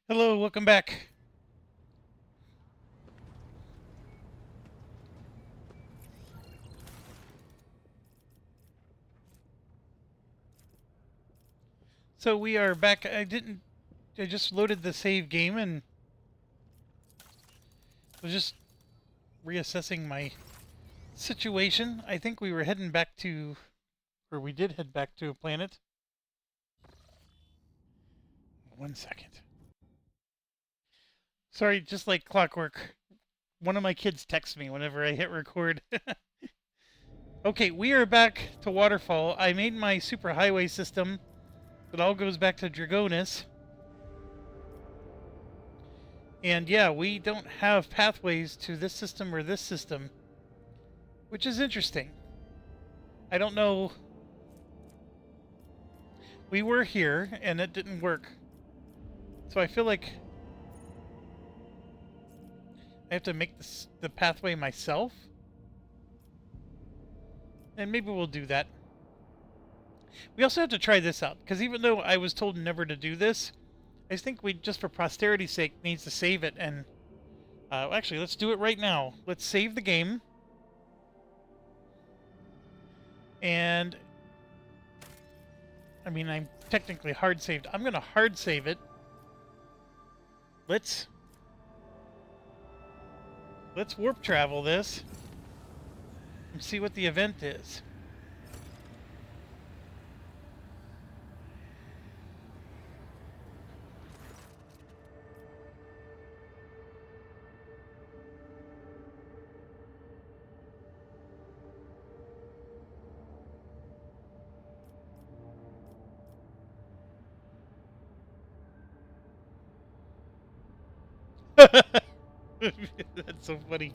Hello, welcome back. So we are back. I just loaded the save game and was just reassessing my situation. I think we were heading back to, or we did head back to a planet. 1 second. Sorry, just like clockwork. One of my kids texts me whenever I hit record. Okay, we are back to Waterfall. I made my superhighway system. It all goes back to Dragonis. And yeah, we don't have pathways to this system or this system, which is interesting. I don't know. We were here and it didn't work. So I feel like I have to make the pathway myself. And maybe we'll do that. We also have to try this out, because even though I was told never to do this, I think we, just for posterity's sake, needs to save it. And actually, let's do it right now. Let's save the game. And I mean, I'm technically hard saved. I'm going to hard save it. Let's warp travel this and see what the event is. That's so funny.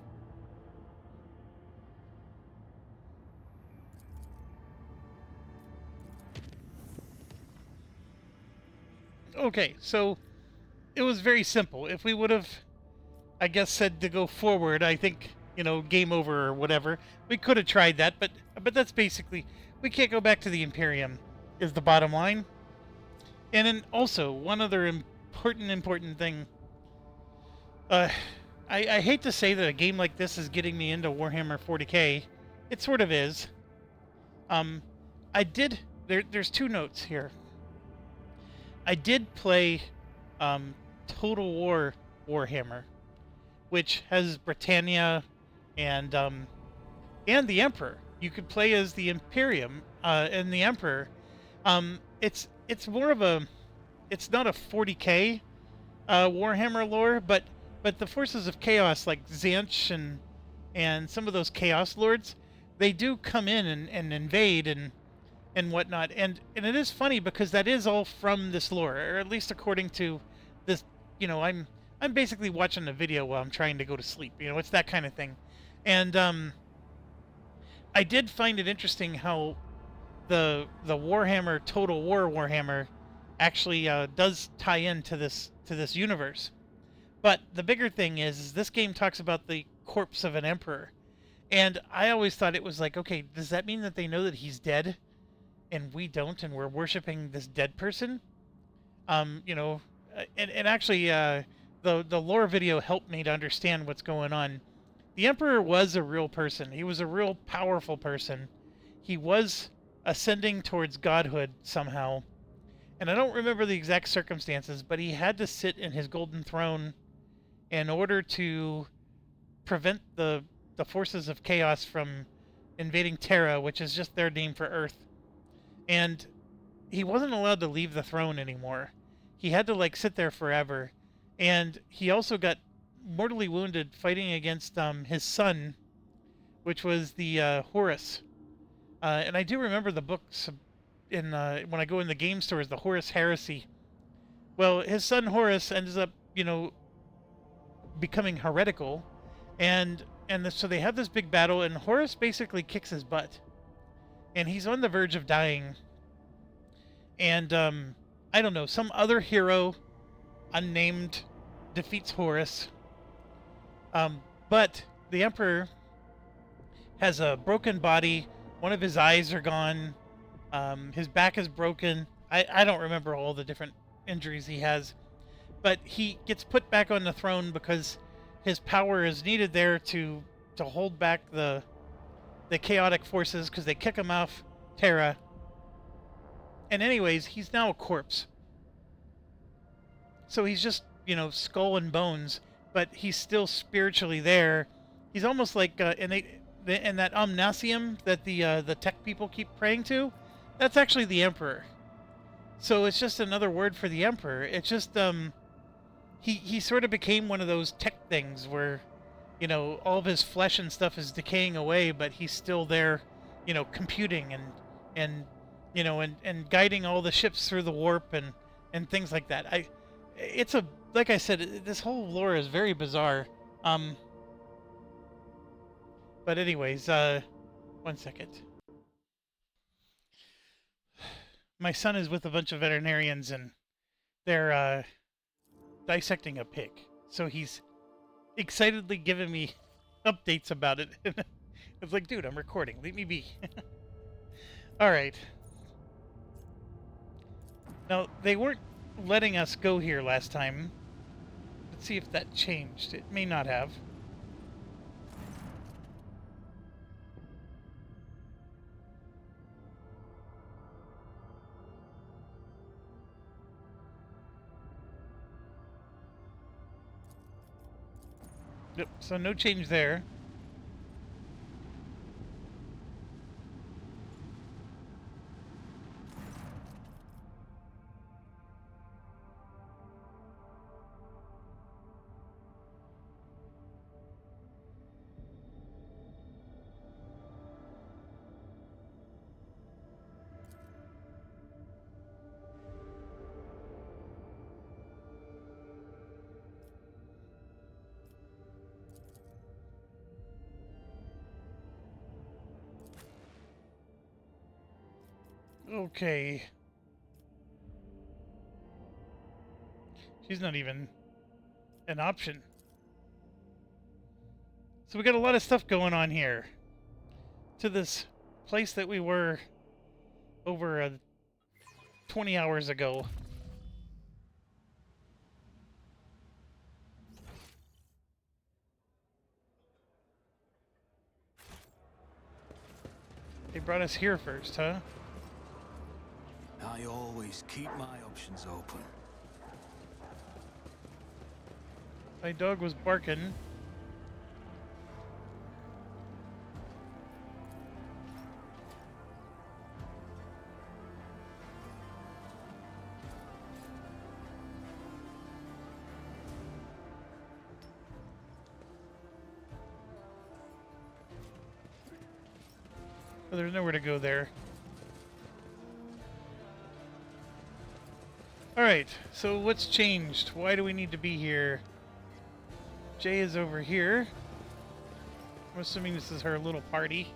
Okay, so it was very simple. If we would have, I guess, said to go forward, I think, game over or whatever, we could have tried that, but that's basically, we can't go back to the Imperium, is the bottom line. And then also, one other important thing. I hate to say that a game like this is getting me into Warhammer 40k. It sort of is. Um, I did, there's two notes here. I did play Total War Warhammer, which has Britannia and the Emperor. You could play as the Imperium and the Emperor. It's more of a, it's not a 40k Warhammer lore, but the forces of chaos like Xanch and some of those Chaos Lords, they do come in and invade and whatnot. And it is funny because that is all from this lore, or at least according to this. I'm basically watching a video while I'm trying to go to sleep. It's that kind of thing. And I did find it interesting how the Warhammer Total War Warhammer actually does tie into this universe. But the bigger thing is this game talks about the corpse of an emperor. And I always thought it was like, okay, does that mean that they know that he's dead and we don't, and we're worshiping this dead person? And actually, the lore video helped me to understand what's going on. The Emperor was a real person. He was a real powerful person. He was ascending towards godhood somehow. And I don't remember the exact circumstances, but he had to sit in his golden throne in order to prevent the forces of chaos from invading Terra, which is just their name for Earth. And he wasn't allowed to leave the throne anymore. He had to sit there forever. And he also got mortally wounded fighting against his son, which was the Horus. And I do remember the books in when I go in the game stores, the Horus Heresy. Well, his son Horus ends up, becoming heretical, so they have this big battle, and Horus basically kicks his butt, and he's on the verge of dying. And I don't know, some other hero, unnamed, defeats Horus. But the Emperor has a broken body. One of his eyes are gone. His back is broken. I don't remember all the different injuries he has. but he gets put back on the throne because his power is needed there to hold back the chaotic forces because they kick him off Terra. And anyways, he's now a corpse. So he's just, skull and bones, but he's still spiritually there. He's almost like and that omnasium that the tech people keep praying to, that's actually the emperor. So it's just another word for the emperor. It's just he sort of became one of those tech things where, all of his flesh and stuff is decaying away, but he's still there, computing and and guiding all the ships through the warp and things like that. It's a like I said, this whole lore is very bizarre. But anyways, 1 second. My son is with a bunch of veterinarians and they're dissecting a pig. So he's excitedly giving me updates about it. It's like, dude, I'm recording. Leave me be. All right. Now, they weren't letting us go here last time. Let's see if that changed. It may not have. Yep, so no change there. Okay. She's not even an option. So we got a lot of stuff going on here. To this place that we were over 20 hours ago. They brought us here first, huh? I always keep my options open. My dog was barking. Oh, there's nowhere to go there. Alright, so what's changed? Why do we need to be here? Jay is over here. I'm assuming this is her little party.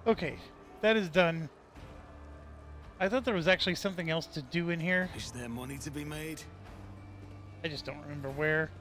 Okay, that is done. I thought there was actually something else to do in here. Is there money to be made? I just don't remember where.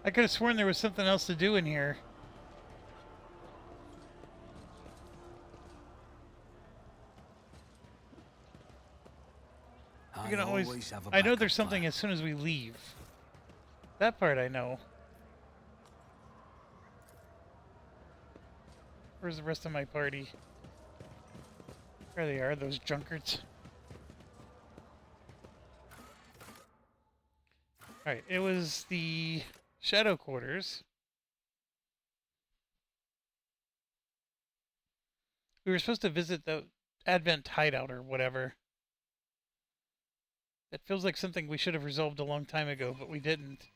I could have sworn there was something else to do in here. I You can always have a I know backup there's something plan. as soon as we leave. That part I know. Where's the rest of my party? There they are, those drunkards. Alright, it was the Shadow Quarters. We were supposed to visit the Advent hideout or whatever. It feels like something we should have resolved a long time ago, but we didn't.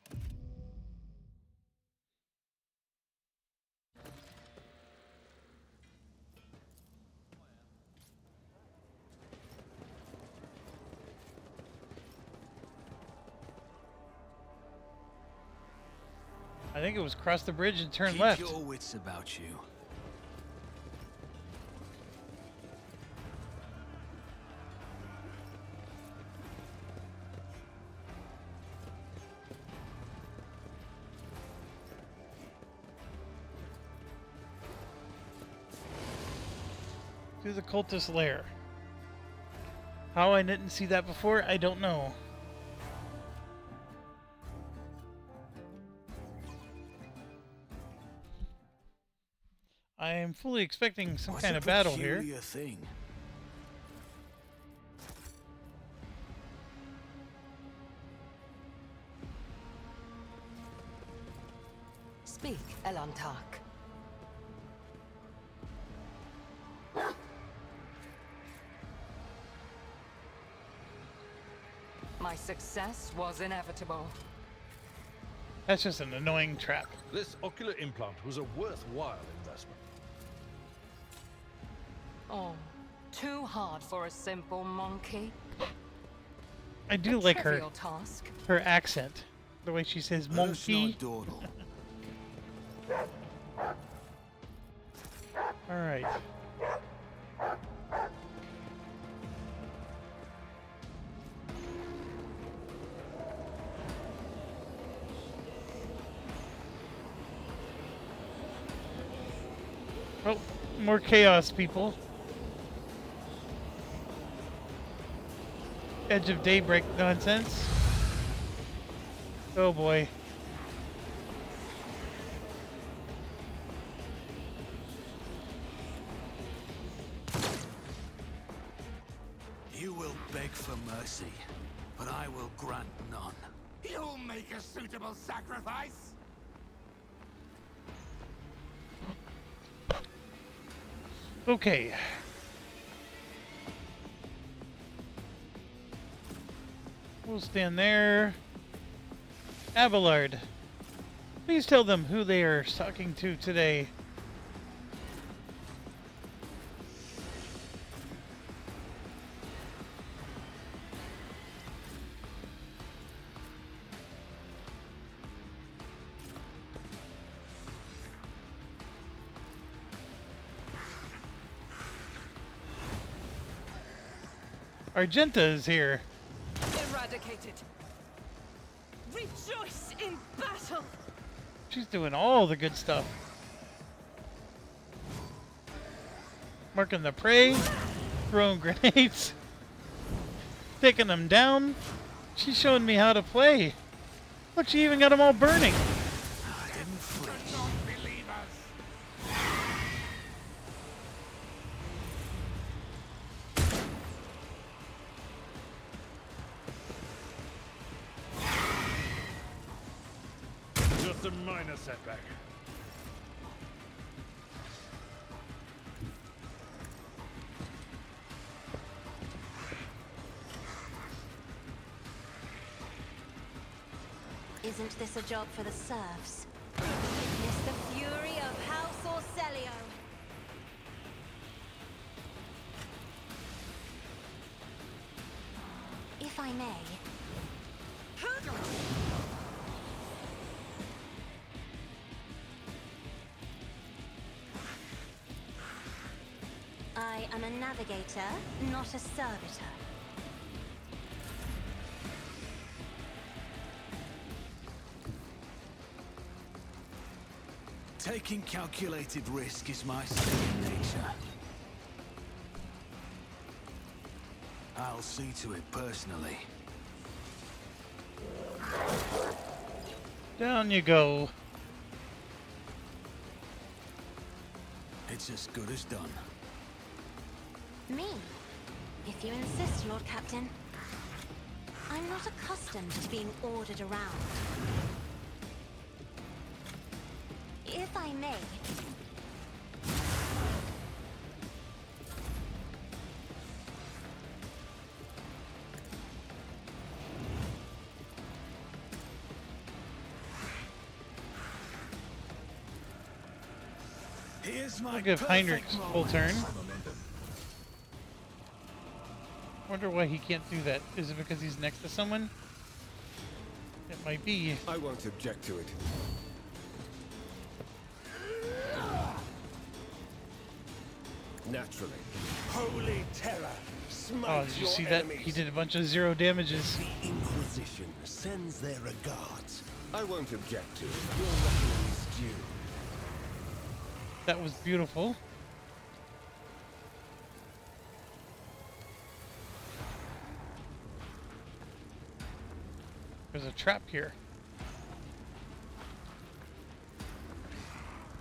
I think it was cross the bridge and turn Keep left. your wits about you. To the cultist lair. How I didn't see that before, I don't know. I am fully expecting some What kind a of battle here. peculiar thing. Speak, Elantark. My success was inevitable. That's just an annoying trap. This ocular implant was a worthwhile investment. Oh, too hard for a simple monkey. I do like her Trivial task. accent. The way she says monkey. Dawdle. Alright. Oh, more chaos, people. Edge of daybreak nonsense. Oh boy. You will beg for mercy, but I will grant none. You'll make a suitable sacrifice? Okay. We'll stand there. Abelard. Please tell them who they are talking to today. Argenta is here. Eradicated. Rejoice in battle! She's doing all the good stuff. Marking the prey, throwing grenades, taking them down. She's showing me how to play. Look, she even got them all burning. I didn't flinch. Just a minor setback. Isn't this a job for the serfs? Witness the fury of House Orcelio. If I may. I am a navigator, not a servitor. Taking calculated risk is my second nature. I'll see to it personally. Down you go. It's as good as done. Me? If you insist, Lord Captain. I'm not accustomed to being ordered around. If I may. Here's my I'll give Heinrich full turn. Wonder why he can't do that. Is it because he's next to someone? It might be. I won't object to it. Naturally. Holy terror! Smite Oh, did you your see that? enemies. He did a bunch of 0 damages. The Inquisition sends their regards. I won't object to it. Your reckoning is due. That was beautiful. There's a trap here.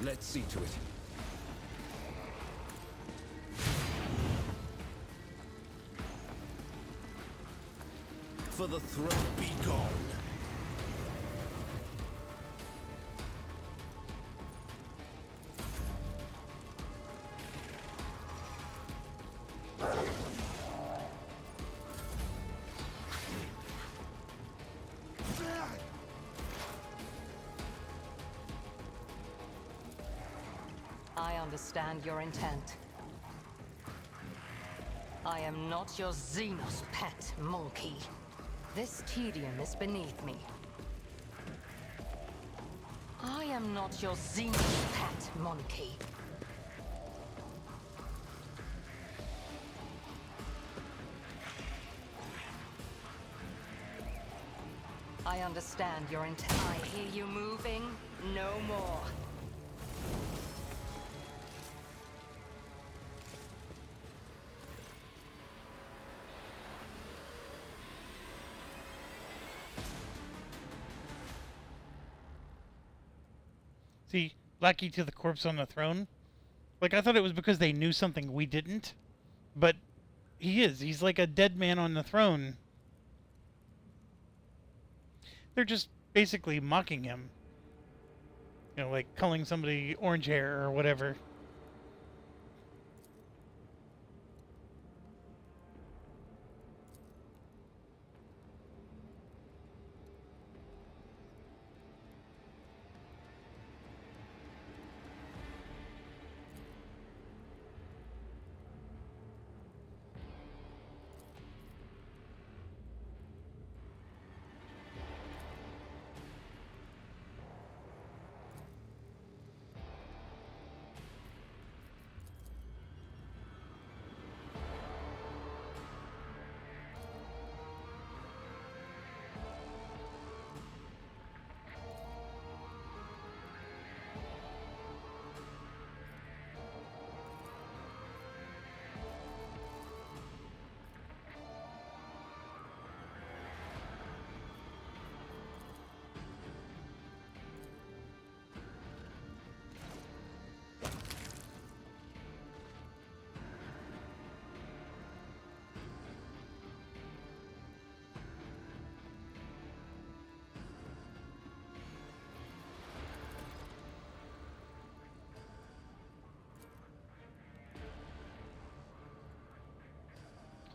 Let's see to it. For the throne, be gone. I understand your intent. I am not your Xenos pet, monkey. This tedium is beneath me. I am not your Xenos pet, monkey. I understand your intent. I hear you moving. No more. See, lackey to the corpse on the throne. Like, I thought it was because they knew something we didn't. But he is. He's like a dead man on the throne. They're just basically mocking him. You know, like calling somebody orange hair or whatever.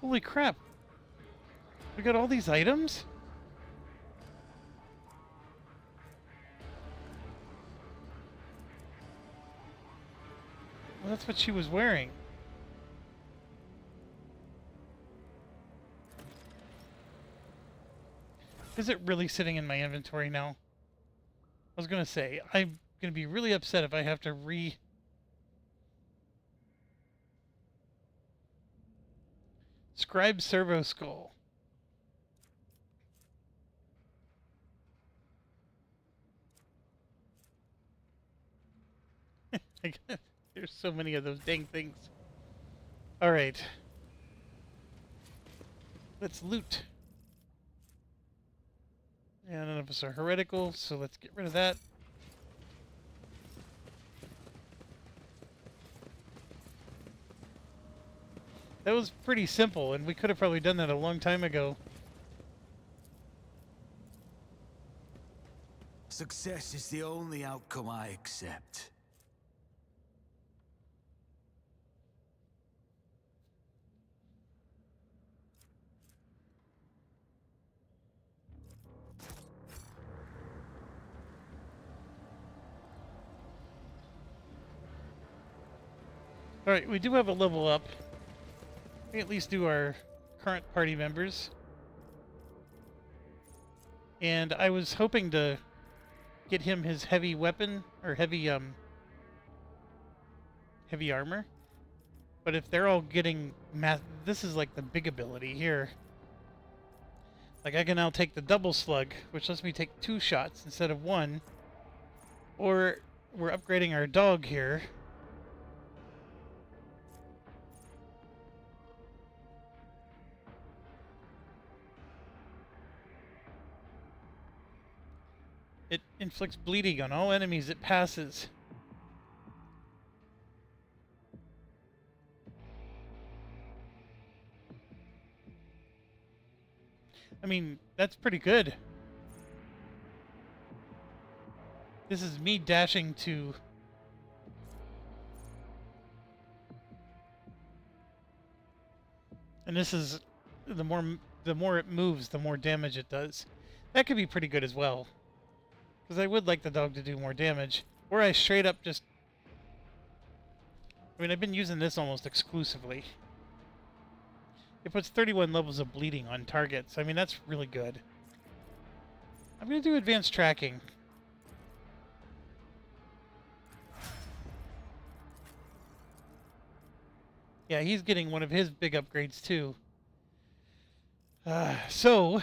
Holy crap. We got all these items? Well, that's what she was wearing. Is it really sitting in my inventory now? I was gonna say, I'm gonna be really upset if I have to Scribe Servo Skull. There's so many of those dang things. Alright. Let's loot. Yeah, none of us are heretical, so let's get rid of that. That was pretty simple, and we could have probably done that a long time ago. Success is the only outcome I accept. Alright, we do have a level up. We at least do our current party members. And I was hoping to get him his heavy weapon, or heavy armor. But if they're all getting this is like the big ability here. Like I can now take the double slug, which lets me take 2 shots instead of 1. Or we're upgrading our dog here. It inflicts bleeding on all enemies it passes. I mean, that's pretty good. This is me dashing to... And this is... The more it moves, the more damage it does. That could be pretty good as well. Because I would like the dog to do more damage. Or I straight up just... I mean, I've been using this almost exclusively. It puts 31 levels of bleeding on targets. I mean, that's really good. I'm going to do advanced tracking. Yeah, he's getting one of his big upgrades too. So...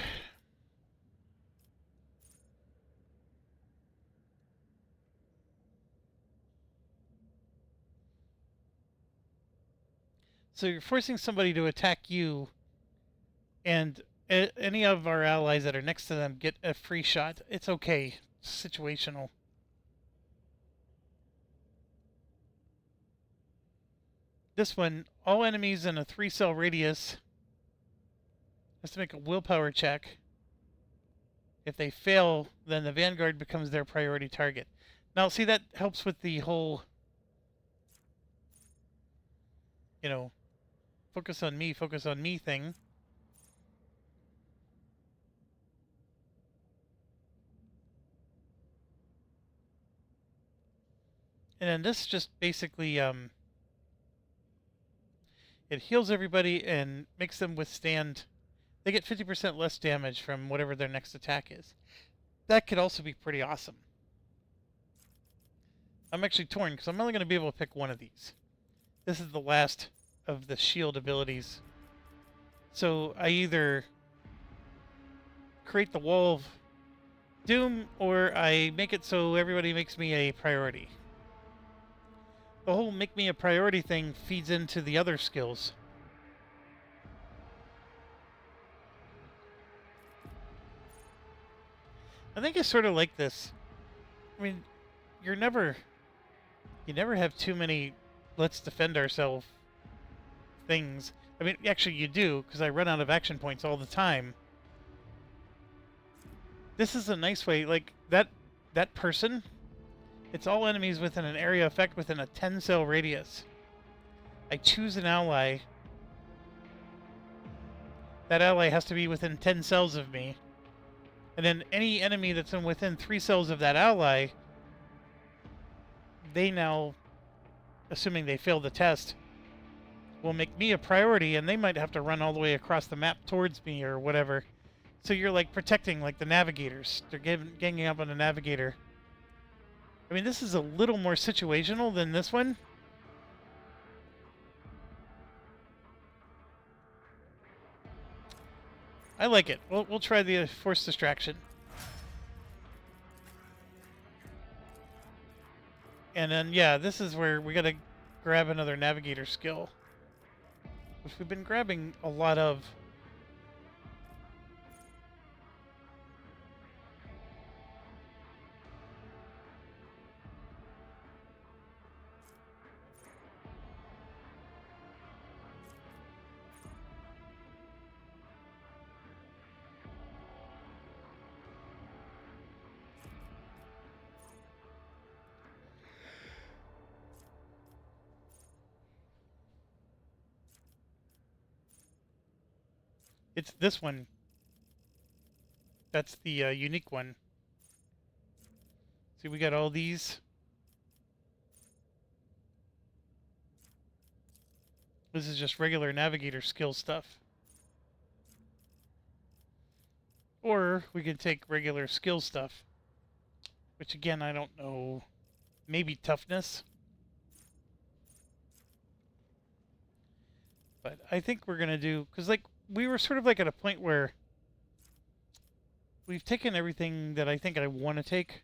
So you're forcing somebody to attack you, and any of our allies that are next to them get a free shot. It's okay. It's situational. This one, all enemies in a 3-cell radius has to make a willpower check. If they fail, then the Vanguard becomes their priority target. Now, see, that helps with the whole, you know, focus on me thing. And then this just basically, it heals everybody and makes them withstand. They get 50% less damage from whatever their next attack is. That could also be pretty awesome. I'm actually torn because I'm only going to be able to pick one of these. This is the last of the shield abilities. So I either create the Wall of Doom or I make it so everybody makes me a priority. The whole make me a priority thing feeds into the other skills. I think I sort of like this. I mean, you never have too many let's defend ourselves things. I mean, actually you do, because I run out of action points all the time. This is a nice way, like, that person, it's all enemies within an area effect within a 10-cell radius. I choose an ally, that ally has to be within 10 cells of me. And then any enemy that's within 3 cells of that ally, they now, assuming they fail the test, will make me a priority, and they might have to run all the way across the map towards me or whatever. So you're like protecting like the navigators. They're ganging up on the navigator. I mean, this is a little more situational than this one. I like it. We'll try the force distraction. And then, yeah, this is where we gotta grab another navigator skill, which we've been grabbing a lot of. It's this one. That's the unique one. See, we got all these. This is just regular navigator skill stuff. Or we can take regular skill stuff, which again, I don't know. Maybe toughness. But I think we're going to do, because like we were sort of like at a point where we've taken everything that I think I want to take.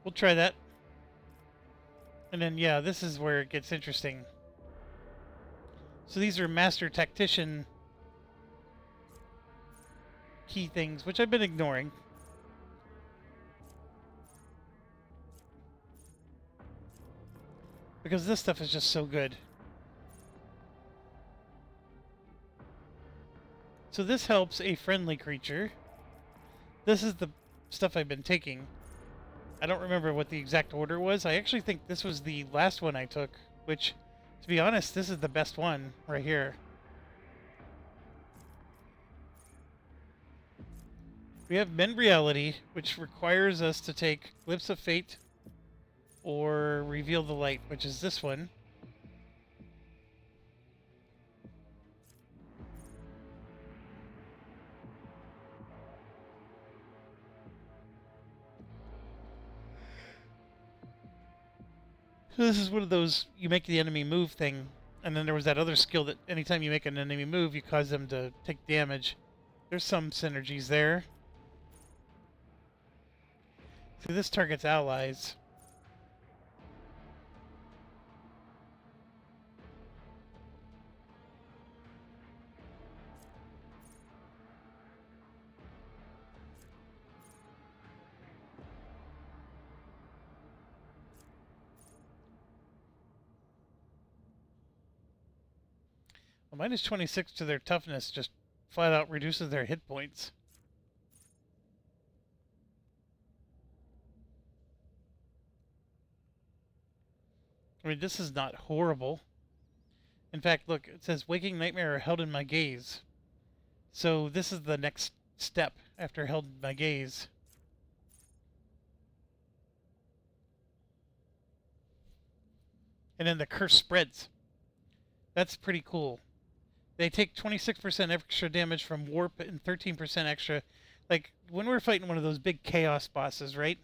We'll try that. And then, yeah, this is where it gets interesting. So these are Master Tactician key things, which I've been ignoring. Because this stuff is just so good. So this helps a friendly creature. This is the stuff I've been taking. I don't remember what the exact order was. I actually think this was the last one I took, which, to be honest, this is the best one right here. We have Mend Reality, which requires us to take Glimpse of Fate or Reveal the Light, which is this one. So this is one of those, you make the enemy move thing, and then there was that other skill that anytime you make an enemy move, you cause them to take damage. There's some synergies there. See, this targets allies. Well, minus 26 to their toughness just flat out reduces their hit points. I mean, this is not horrible. In fact, look, it says Waking Nightmare are held in my gaze. So this is the next step after held in my gaze. And then the curse spreads. That's pretty cool. They take 26% extra damage from warp and 13% extra. Like, when we're fighting one of those big chaos bosses, right?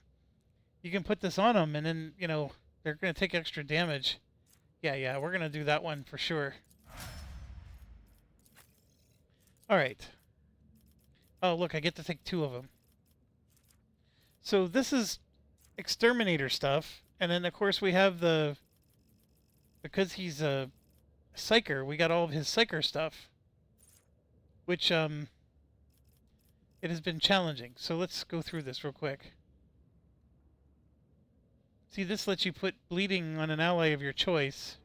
You can put this on them, and then, you know, they're going to take extra damage. Yeah, we're going to do that one for sure. Alright. Oh, look, I get to take 2 of them. So this is Exterminator stuff. And then, of course, we have the... Because he's a Psyker, we got all of his Psyker stuff. Which, it has been challenging. So let's go through this real quick. See, this lets you put bleeding on an ally of your choice.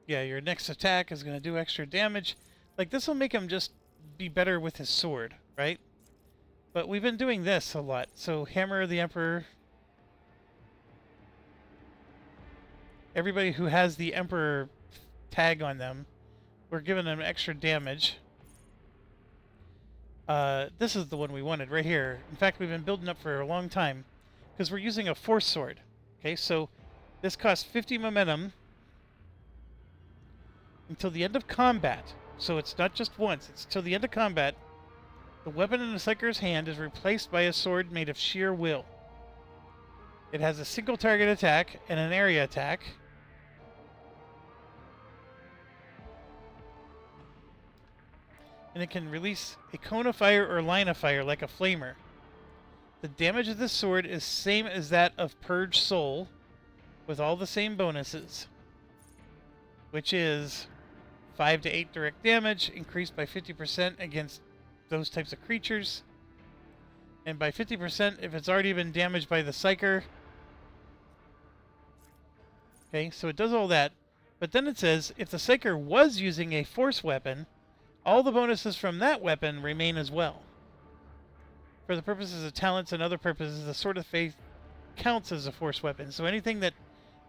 Yeah, your next attack is going to do extra damage. Like, this will make him just be better with his sword, right? But we've been doing this a lot. So, Hammer of the Emperor. Everybody who has the Emperor tag on them, we're giving them extra damage. This is the one we wanted right here. In fact, we've been building up for a long time because we're using a force sword. Okay, so this costs 50 momentum until the end of combat. So it's not just once, it's till the end of combat. The weapon in the Psyker's hand is replaced by a sword made of sheer will. It has a single target attack and an area attack. And it can release a cone of fire or line of fire like a flamer. The damage of this sword is same as that of Purge Soul, with all the same bonuses, which is 5 to 8 direct damage, increased by 50% against those types of creatures, and by 50% if it's already been damaged by the Psyker. Okay, so it does all that, but then it says if the Psyker was using a force weapon, all the bonuses from that weapon remain as well. For the purposes of talents and other purposes, the Sword of Faith counts as a force weapon. So anything that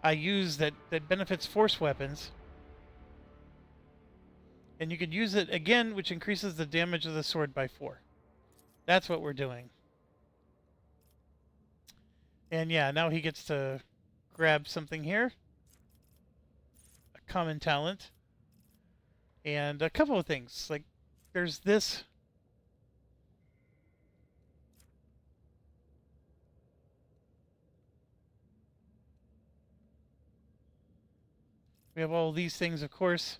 I use that benefits force weapons, and you could use it again, which increases the damage of the sword by 4. That's what we're doing. And yeah, now he gets to grab something here. A common talent. And a couple of things. Like, there's this. We have all these things, of course.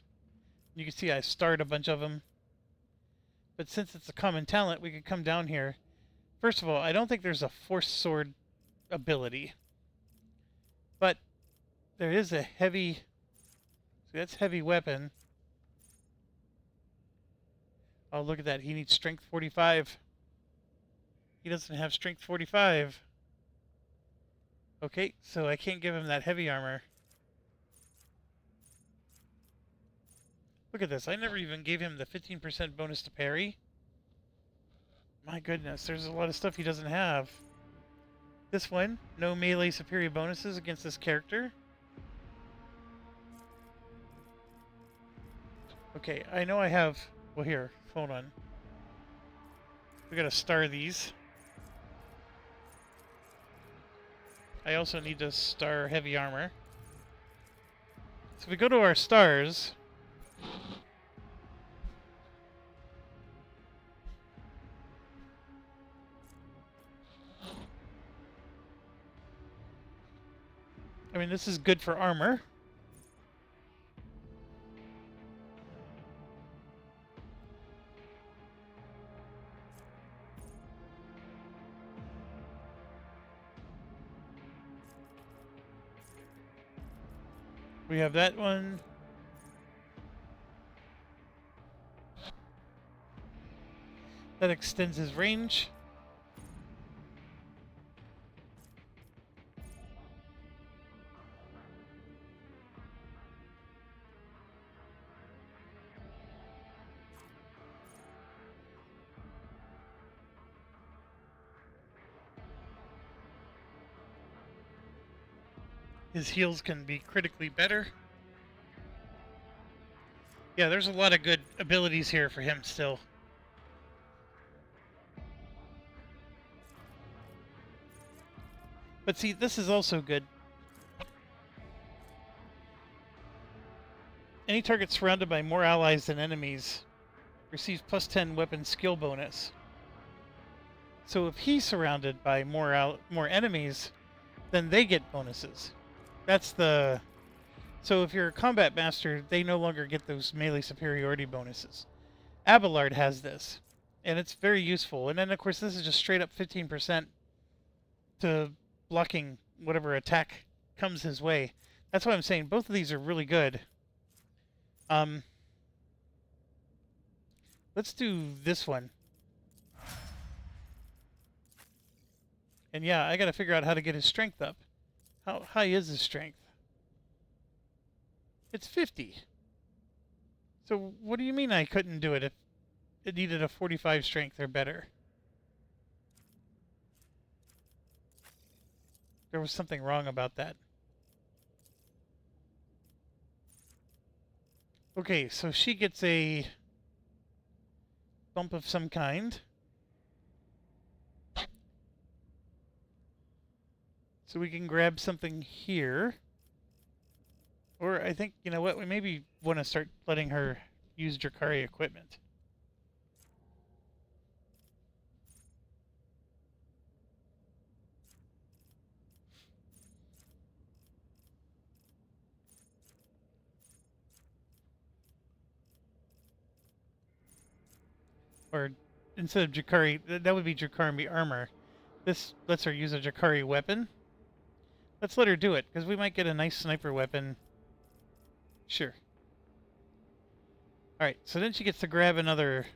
You can see I starred a bunch of them. But since it's a common talent, we could come down here. First of all, I don't think there's a force sword ability. But there is a heavy... See, that's heavy weapon. Oh, look at that. He needs strength 45. He doesn't have strength 45. Okay, so I can't give him that heavy armor. Look at this. I never even gave him the 15% bonus to parry. My goodness, there's a lot of stuff he doesn't have. This one, no melee superior bonuses against this character. Okay, I know I have... Well, here, hold on. We gotta star these. I also need to star heavy armor. So if we go to our stars... I mean, this is good for armor. We have that one. That extends his range. His heals can be critically better. Yeah, there's a lot of good abilities here for him still. But see, this is also good. Any target surrounded by more allies than enemies receives plus 10 weapon skill bonus. So if he's surrounded by more enemies, then they get bonuses. That's the... So if you're a combat master, they no longer get those melee superiority bonuses. Abelard has this, and it's very useful. And then, of course, this is just straight up 15% to blocking whatever attack comes his way. That's why I'm saying both of these are really good. Let's do this one. And yeah, I gotta figure out how to get his strength up. How high is his strength? It's 50. So what do you mean I couldn't do it if it needed a 45 strength or better? There was something wrong about that. Okay, so she gets a bump of some kind. So we can grab something here. Or I think, you know what, we maybe want to start letting her use Drakari equipment. Or instead of Drakari, that would be Drakari armor. This lets her use a Drakari weapon. Let's let her do it, because we might get a nice sniper weapon. Sure. Alright, so then she gets to grab another...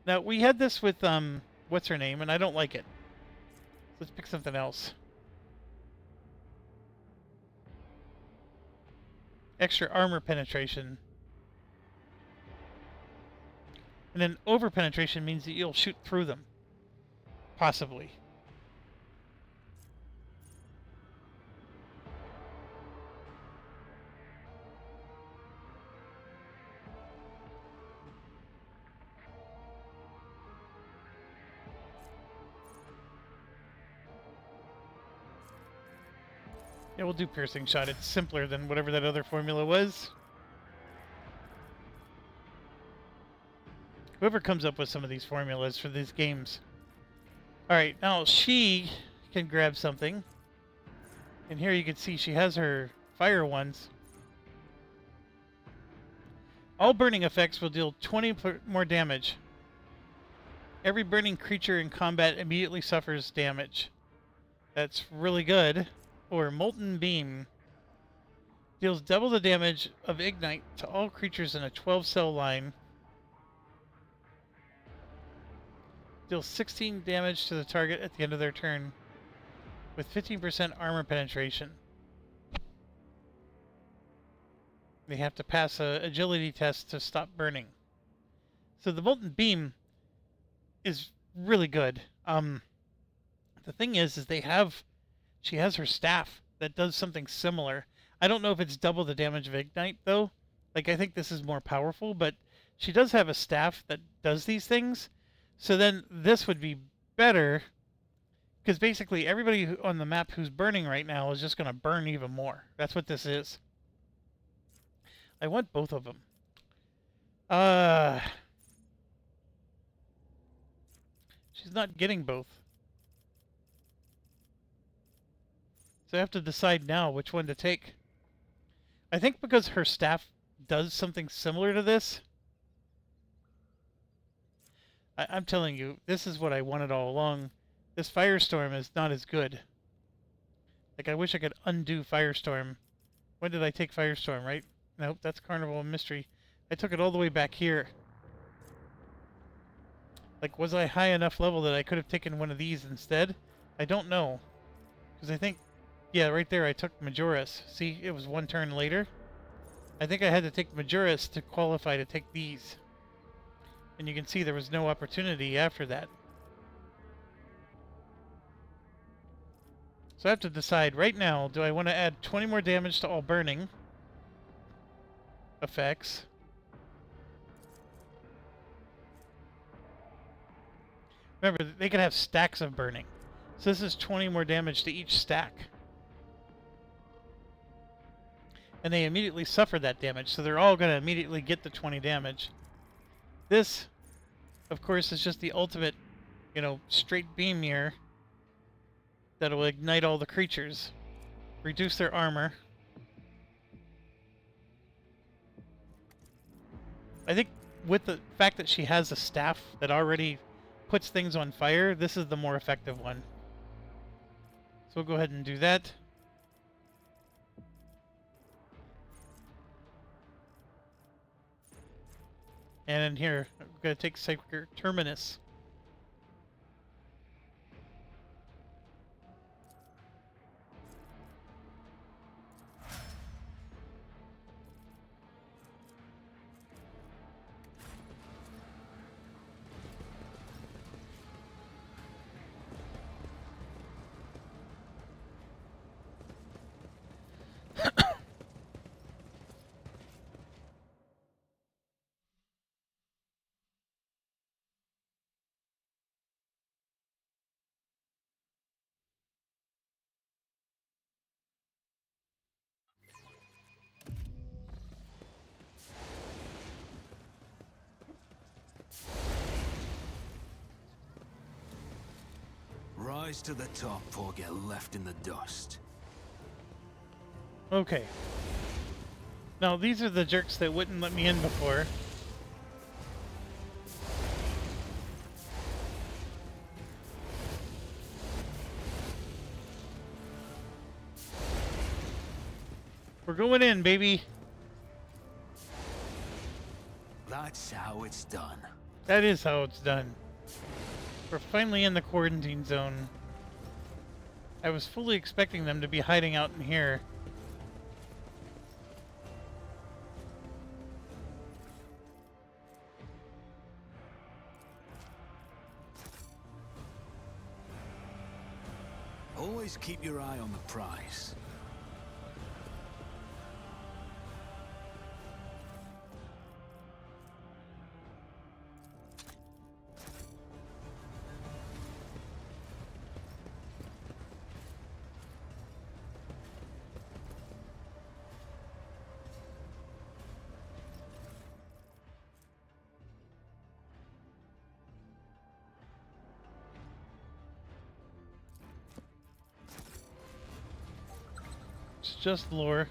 Now, we had this with, what's her name, and I don't like it. Let's pick something else. Extra armor penetration. And then over penetration means that you'll shoot through them. Possibly. Yeah, we'll do piercing shot. It's simpler than whatever that other formula was. Whoever comes up with some of these formulas for these games. Alright, now she can grab something. And here you can see she has her fire ones. All burning effects will deal 20 more damage. Every burning creature in combat immediately suffers damage. That's really good. Or Molten Beam. Deals double the damage of Ignite to all creatures in a 12-cell line. Deals 16 damage to the target at the end of their turn. With 15% armor penetration. They have to pass a agility test to stop burning. So the Molten Beam is really good. The thing is she has her staff that does something similar. I don't know if it's double the damage of Ignite, though. Like, I think this is more powerful, but she does have a staff that does these things. So then this would be better, because basically everybody on the map who's burning right now is just going to burn even more. That's what this is. I want both of them. She's not getting both. So I have to decide now which one to take. I think because her staff does something similar to this. I'm telling you, this is what I wanted all along. This Firestorm is not as good. Like, I wish I could undo Firestorm. When did I take Firestorm, right? Nope, that's Carnival of Mystery. I took it all the way back here. Like, was I high enough level that I could have taken one of these instead? I don't know. Because I think... Yeah, right there I took Majoris. See, it was one turn later. I think I had to take Majoris to qualify to take these. And you can see there was no opportunity after that. So I have to decide right now, do I want to add 20 more damage to all burning effects? Remember, they can have stacks of burning. So this is 20 more damage to each stack. And they immediately suffer that damage, so they're all going to immediately get the 20 damage. This, of course, is just the ultimate, you know, straight beam here that will ignite all the creatures, reduce their armor. I think with the fact that she has a staff that already puts things on fire, this is the more effective one. So we'll go ahead and do that. And in here, I'm gonna take Sacred Terminus. Rise to the top or get left in the dust. Okay. Now, these are the jerks that wouldn't let me in before. We're going in, baby. That's how it's done. That is how it's done. We're finally in the quarantine zone. I was fully expecting them to be hiding out in here. Always keep your eye on the prize. It's just lore.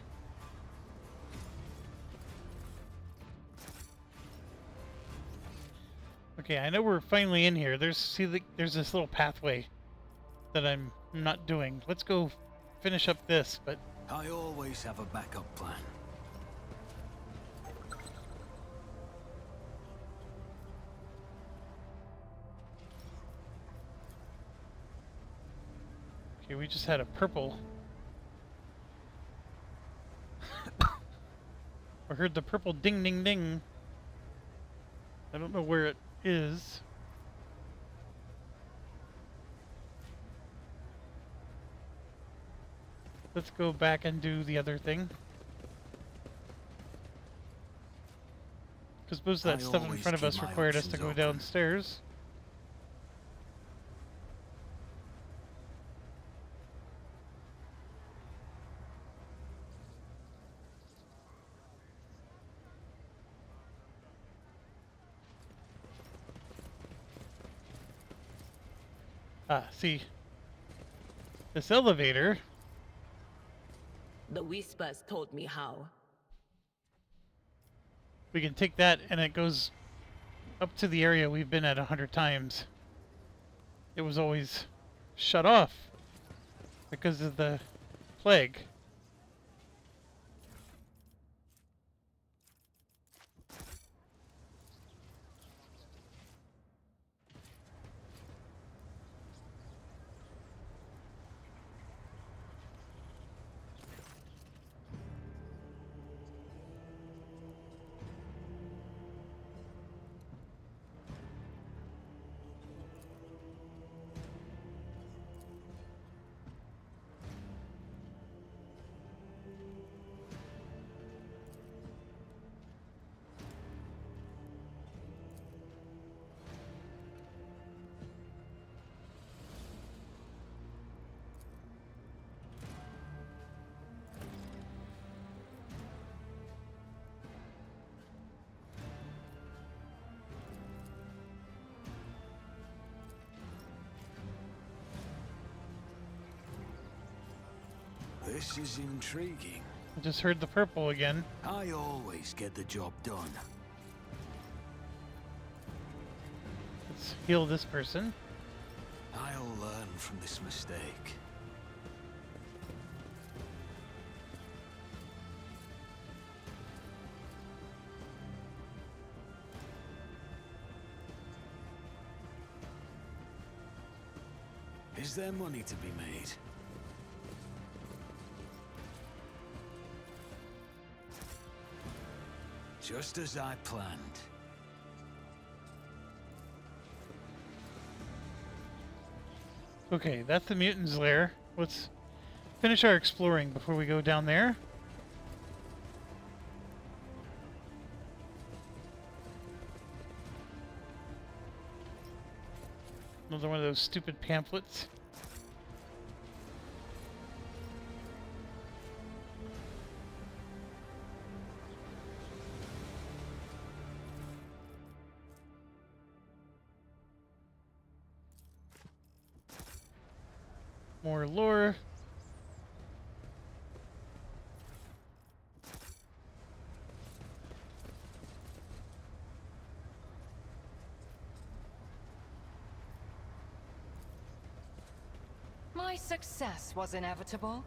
Okay, I know we're finally in here. There's there's this little pathway that I'm not doing. Let's go finish up this, but I always have a backup plan. okay, we just had a purple. I heard the purple ding ding ding. I don't know where it is. Let's go back and do the other thing. Because most of that I stuff in always front of keep us my required us to options go open. downstairs. Ah, see. This elevator. The whispers told me how. We can take that and it goes up to the area we've been at 100 times. It was always shut off because of the plague. This is intriguing. I just heard the purple again. I always get the job done. Let's heal this person. I'll learn from this mistake. Is there money to be made? Just as I planned. Okay, that's the mutant's lair. Let's finish our exploring before we go down there. Another one of those stupid pamphlets. More lore. My success was inevitable.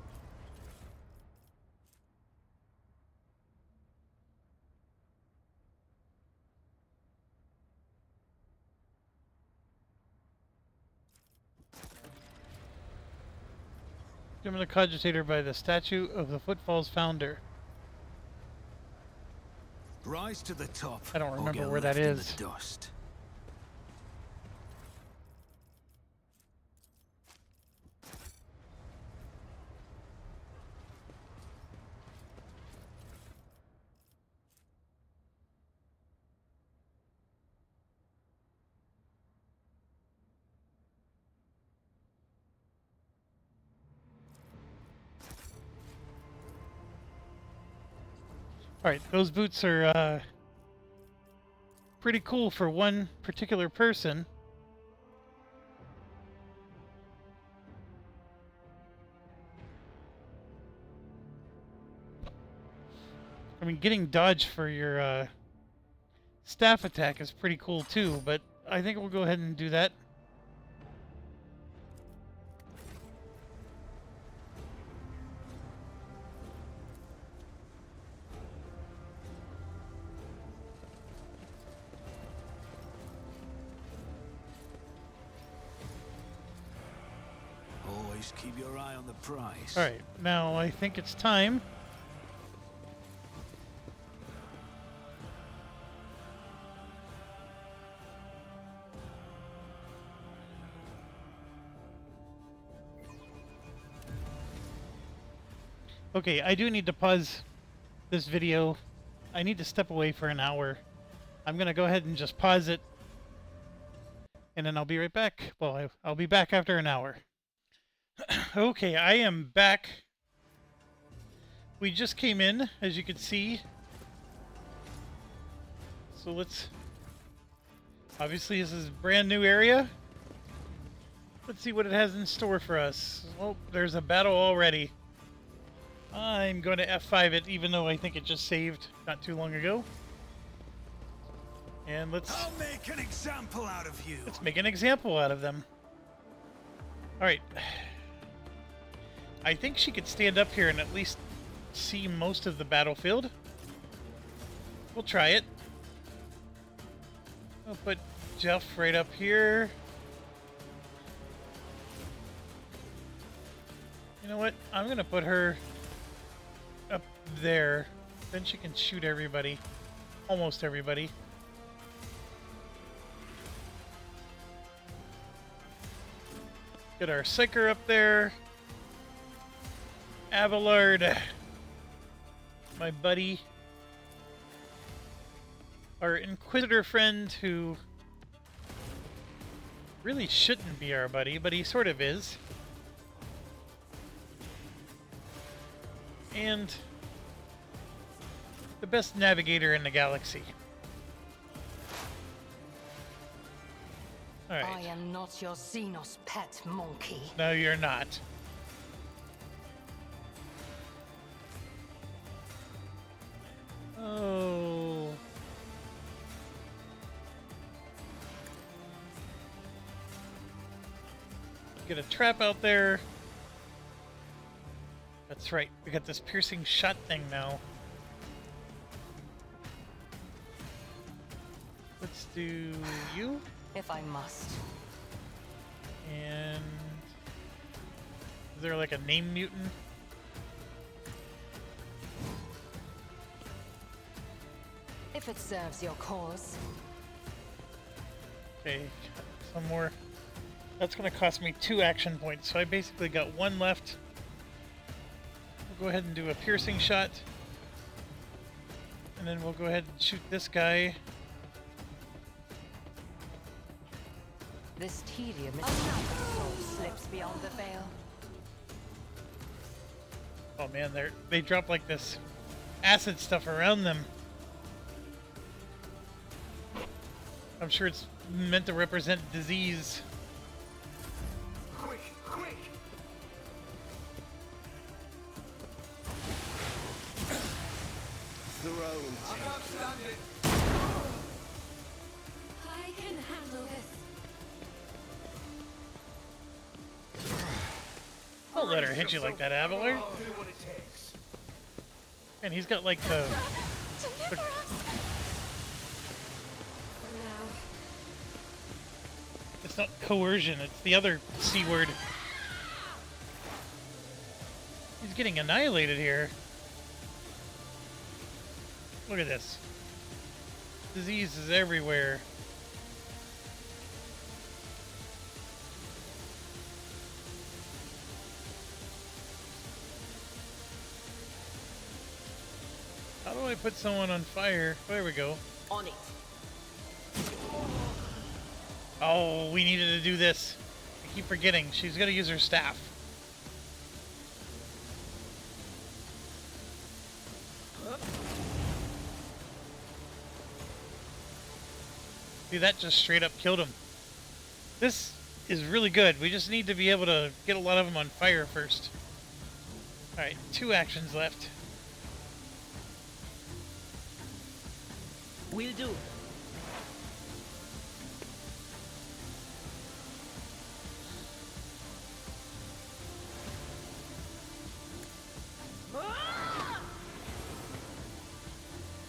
Given a cogitator by the statue of the Footfall's founder. Rise to the top. I don't or remember get where that left in is. the dust. Alright, those boots are pretty cool for one particular person. I mean, getting dodge for your staff attack is pretty cool too, but I think we'll go ahead and do that. Always keep your eye on the prize. Alright, now I think it's time. Okay, I do need to pause this video. I need to step away for an hour. I'm gonna go ahead and just pause it, and then I'll be right back. Well, I'll be back after an hour. Okay, I am back. We just came in, as you can see. So let's... Obviously, this is a brand new area. Let's see what it has in store for us. Oh, there's a battle already. I'm going to F5 it, even though I think it just saved not too long ago. And let's make an example out of you. let's make an example out of them. Alright. I think she could stand up here and at least see most of the battlefield. We'll try it. I'll put Jeff right up here. You know what? I'm going to put her up there. Then she can shoot everybody. Almost everybody. Get our Psyker up there. Abelard. My buddy. Our Inquisitor friend who really shouldn't be our buddy, but he sort of is. And the best navigator in the galaxy. Alright. I am not your Xenos pet monkey. No, you're not. Oh. Get a trap out there. That's right. We got this piercing shot thing now. Let's do you. If I must. And there like a name mutant? If it serves your cause. Okay, some more. That's going to cost me 2 action points, so I basically got 1 left. We'll go ahead and do a piercing shot. And then we'll go ahead and shoot this guy. This tedium is soul slips beyond the veil. Oh man, they drop like this acid stuff around them. I'm sure it's meant to represent disease. Quick, quick! Thrown. I can't stand it. I can handle this. Don't let her hit you like that, Avalar. I'll do what it takes. And he's got like the... Deliver us! For now. It's not coercion, it's the other C word. He's getting annihilated here. Look at this. Disease is everywhere. How do I put someone on fire? There we go. On it. Oh, we needed to do this. I keep forgetting. She's gonna use her staff. See, that just straight up killed him. This is really good. We just need to be able to get a lot of them on fire first. Alright, 2 actions left. Will do.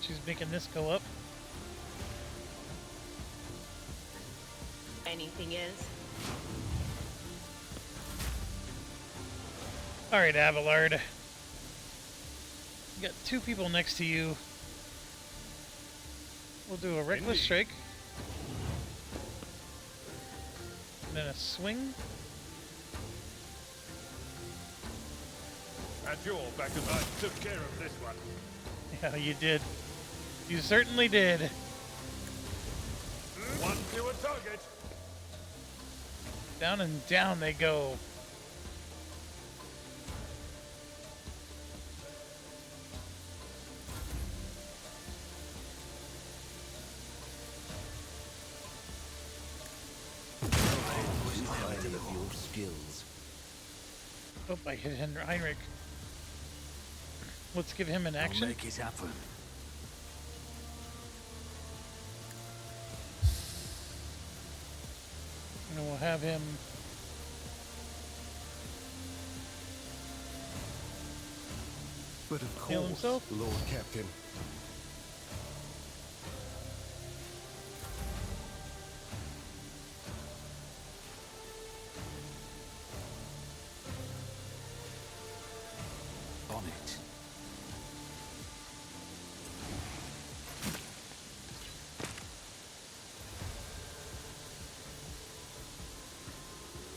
She's making this go up. Anything else? Alright, Abelard. You got 2 people next to you. We'll do a reckless strike. And then a swing. At your back as I took care of this one. Yeah, you did. You certainly did. One to a target. Down and down they go. Reminded of your skills. Oh, I hit Heinrich. Let's give him an I'll action. make it happen. And we'll have him... But of Heal course, himself? Lord Captain. On it.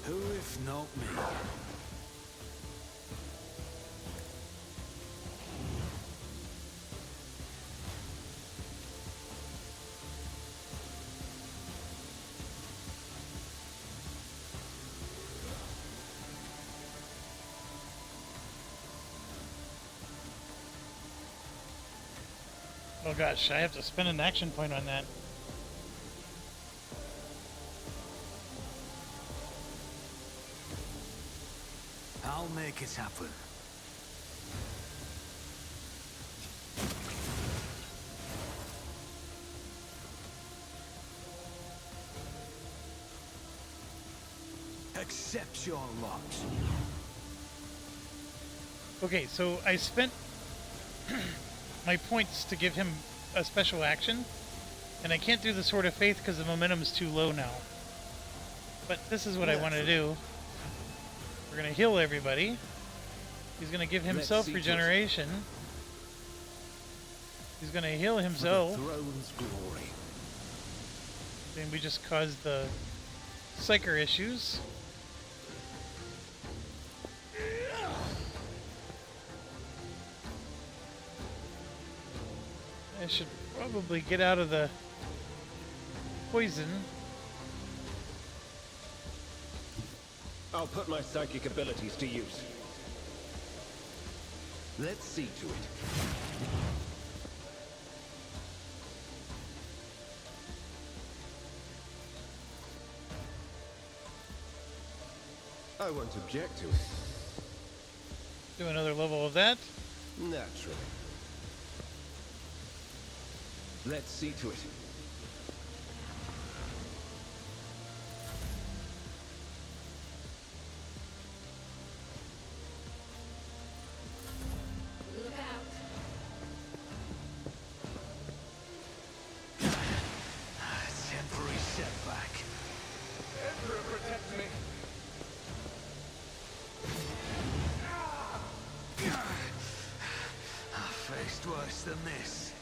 Who if not me? Oh gosh, I have to spend an action point on that. I'll make it happen. Accept your lot. Okay, so I spent my points to give him a special action, and I can't do the Sword of Faith because the momentum is too low now. But this is what I want to do. We're gonna heal everybody. He's gonna give himself see to it. regeneration. He's gonna heal For the himself. throne's glory. And we just caused the psyker issues. I should probably get out of the poison. I'll put my psychic abilities to use. Let's see to it. I won't object to it. Do another level of that. Naturally. Let's see to it. Look out. Temporary setback. Emperor, protect me. I've faced worse than this.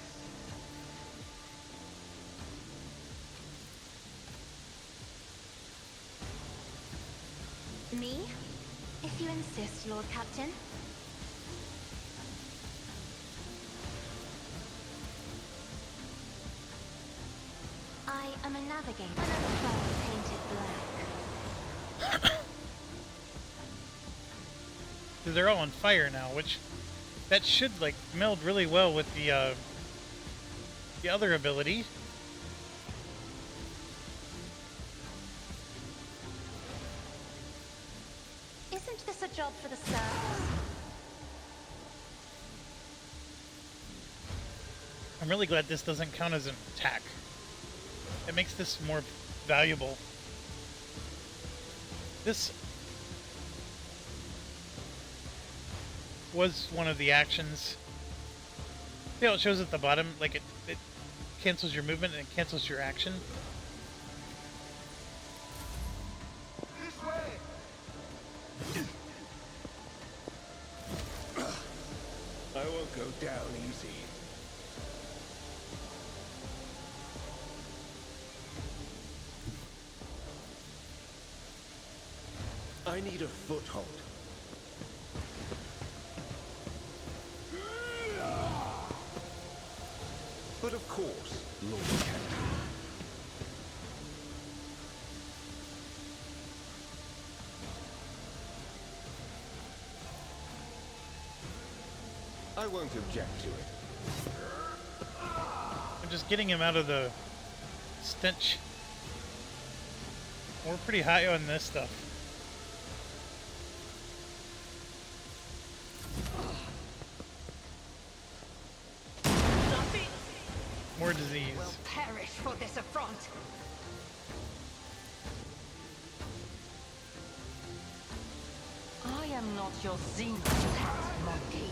Me? If you insist, Lord Captain. I am a navigator. Another foe painted black. Because they're all on fire now, which that should like meld really well with the other ability. Isn't this a job for the serfs? I'm really glad this doesn't count as an attack. It makes this more valuable. This was one of the actions. See how it shows at the bottom? Like it cancels your movement and it cancels your action. This way! I won't go down easy. I need a foothold. But of course, Lord Captain. I won't object to it. I'm just getting him out of the stench. We're pretty high on this stuff. More disease. Will perish for this affront. I am not your Xenos pet, monkey.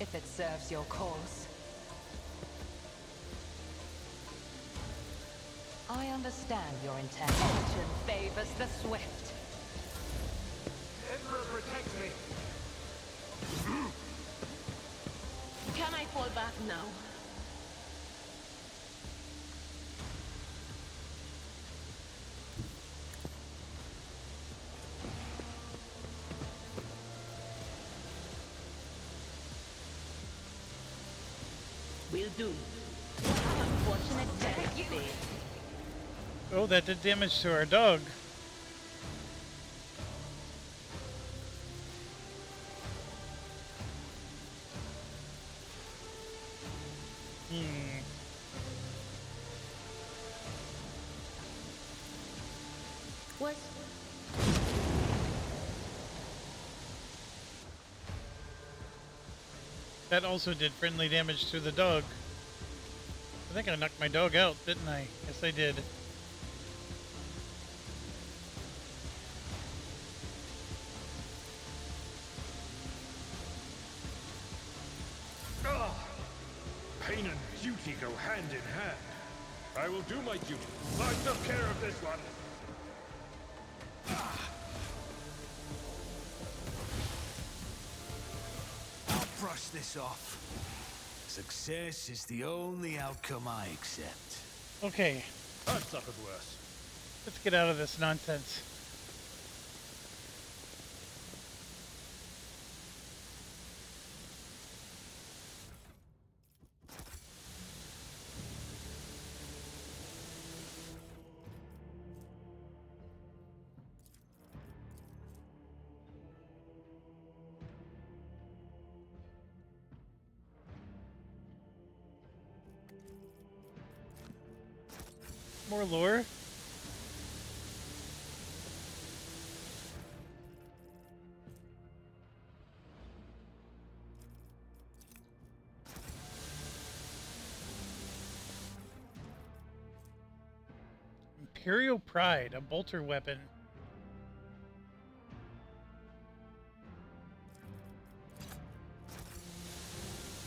If it serves your cause. I understand your intent. Fortune favors the swift. Emperor, protect me. Can I fall back now? Will do. Unfortunate death, you. Oh, that did damage to our dog. Was That also did friendly damage to the dog. I think I knocked my dog out, didn't I? Yes, I did. Pain and duty go hand in hand. I will do my duty. I took care of this one. I'll brush this off. Success is the only outcome I accept. Okay, I've suffered worse. let's get out of this nonsense. More lore. Imperial Pride, a bolter weapon.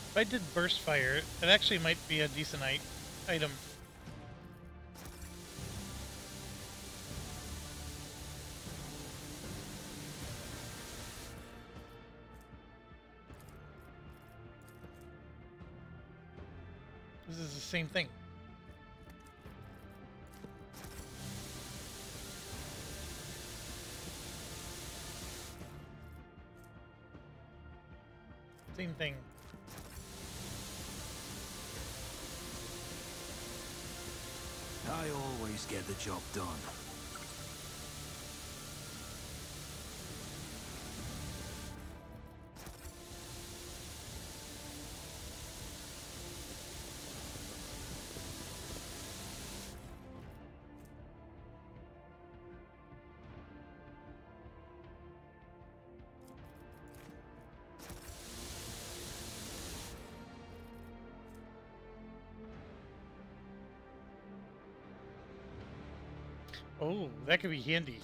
If I did burst fire, it actually might be a decent item. This is the same thing. Same thing. I always get the job done. Oh, that could be handy.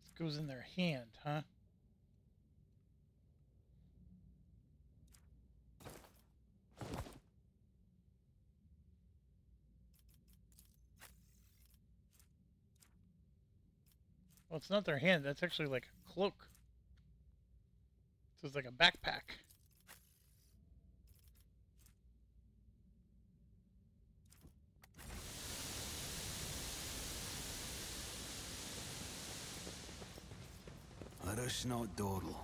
This goes in their hand, huh? Well, it's not their hand. That's actually like a cloak. So it's like a backpack. Let us not dawdle.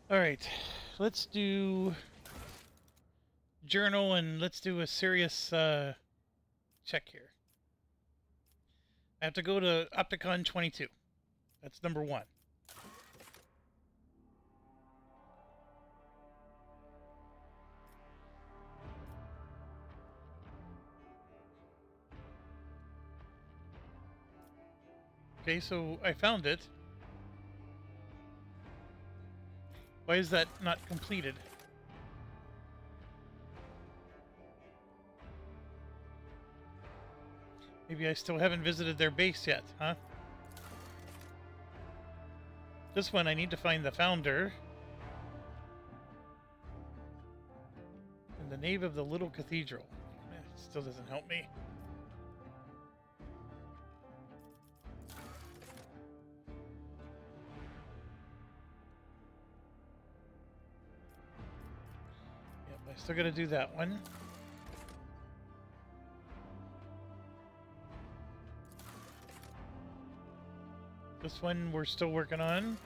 All right, let's do journal and let's do a serious check here. I have to go to Opticon 22. That's number 1. Okay, so I found it. Why is that not completed? Maybe I still haven't visited their base yet, huh? This one, I need to find the founder. And the nave of the little cathedral. It still doesn't help me. Yep, I still gotta do that one. This one we're still working on.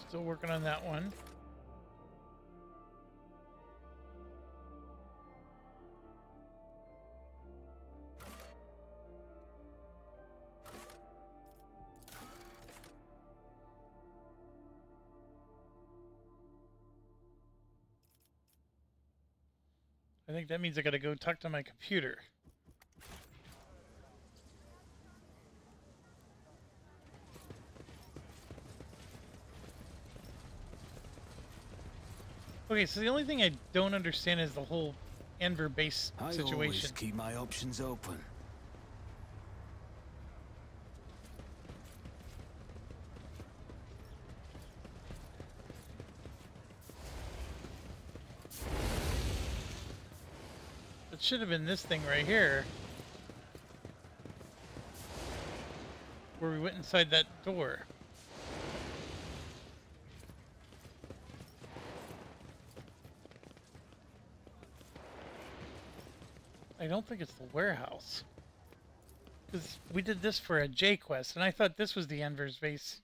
Still working on that one. I think that means I gotta go talk to my computer. Okay, so the only thing I don't understand is the whole Enver base I always situation. keep my options open. It should have been this thing right here. Where we went inside that door. I don't think it's the warehouse. Because we did this for a J quest, and I thought this was the Enver's base.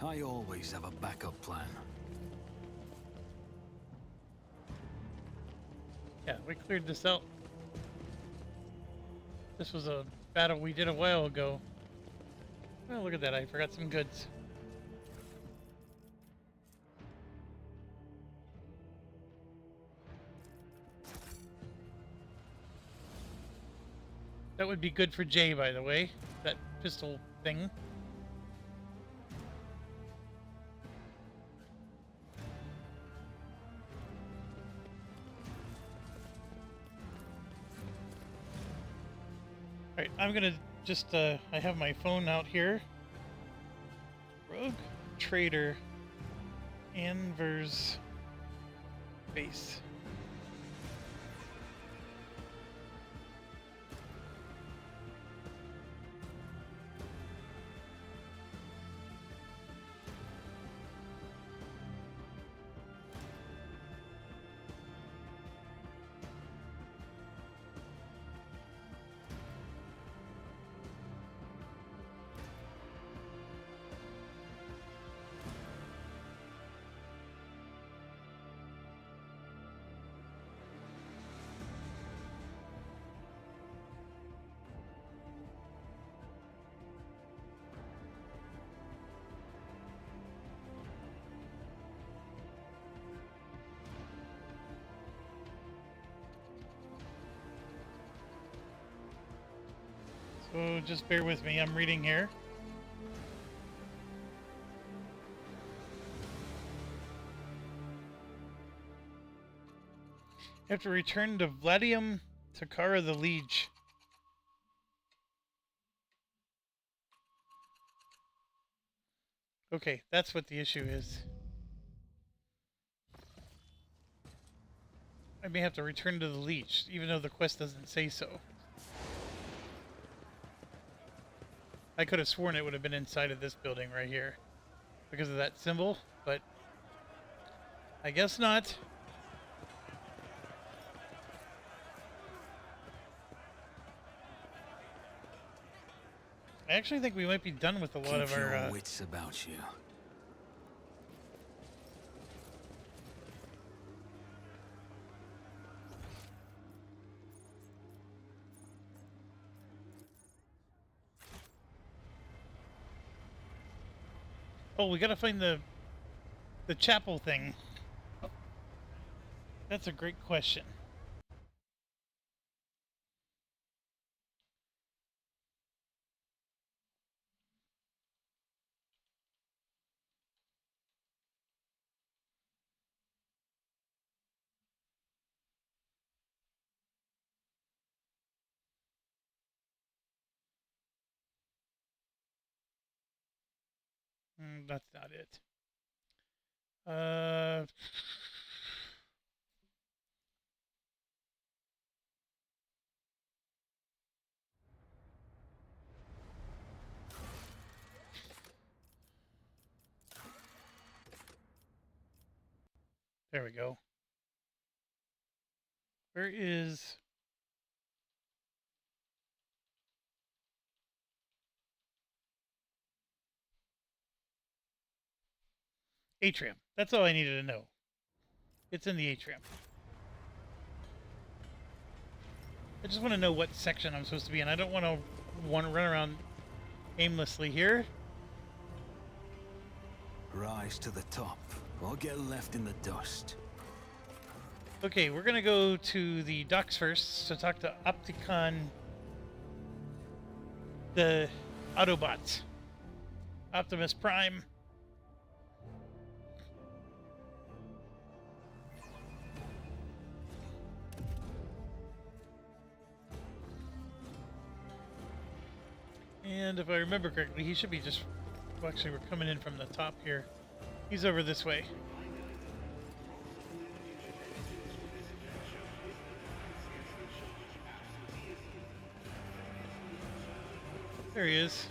I always have a backup plan. Yeah, we cleared this out. This was a battle we did a while ago. Oh, look at that, I forgot some goods. That would be good for Jay, by the way. That pistol thing. Alright, I'm gonna just, I have my phone out here. Rogue Trader Anver's base. So just bear with me, I'm reading here. You have to return to Vladium Takara the Liege. Okay, that's what the issue is. I may have to return to the Leech, even though the quest doesn't say so. I could have sworn it would have been inside of this building right here because of that symbol, but I guess not. I actually think we might be done with a lot of Keep our your wits about you. Oh, we gotta find the chapel thing. That's a great question. That's not it. Uh, there we go. Where is... Atrium. That's all I needed to know. It's in the atrium. I just want to know what section I'm supposed to be in. I don't want to run around aimlessly here. Rise to the top, or get left in the dust. Okay, we're gonna go to the docks first to talk to Opticon, the Autobots, Optimus Prime. And if I remember correctly, he should be just... Well, actually, we're coming in from the top here. He's over this way. There he is.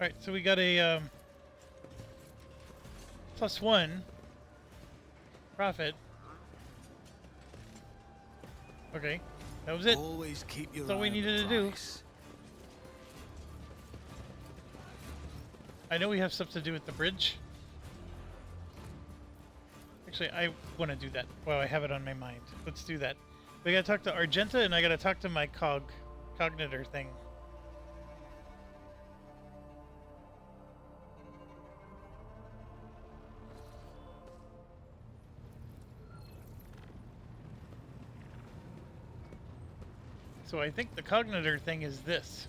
Alright, so we got a +1 profit. Okay, that was it. Always keep your That's all we eye on the needed to do. price. I know we have stuff to do with the bridge. Actually, I want to do that. Well, I have it on my mind. Let's do that. We gotta talk to Argenta, and I gotta talk to my cognitor thing. So I think the cognitor thing is this.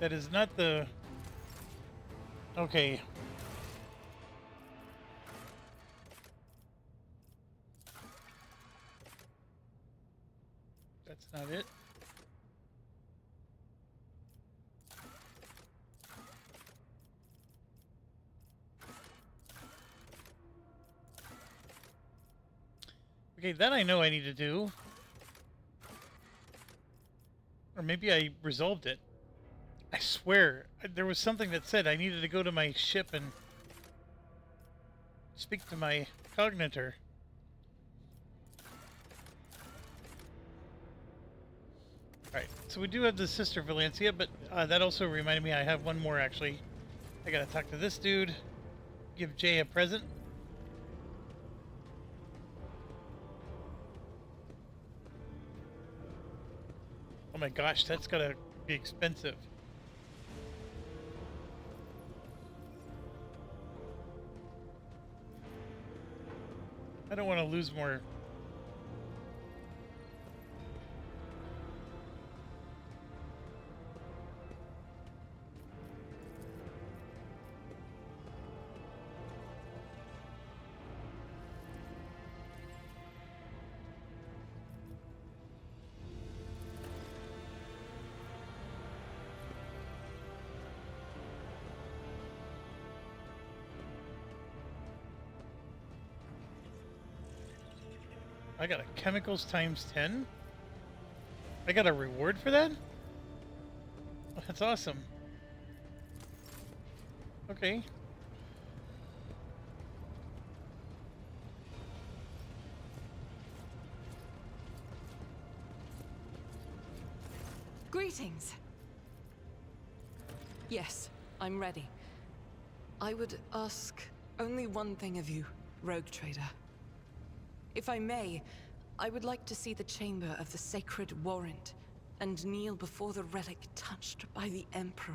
That is not the... Okay. That's not it. Okay, that I know I need to do. Or maybe I resolved it. I swear, there was something that said I needed to go to my ship and speak to my cognitor. Alright, so we do have the Sister Valencia, but that also reminded me I have one more, actually. I gotta talk to this dude, give Jay a present. Oh my gosh, that's gotta be expensive. I don't want to lose more. I got a chemicals times 10? I got a reward for that? Oh, that's awesome. Okay. Greetings. Yes, I'm ready. I would ask only one thing of you, Rogue Trader. If I may, I would like to see the chamber of the Sacred Warrant and kneel before the relic touched by the Emperor.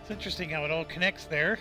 It's interesting how it all connects there.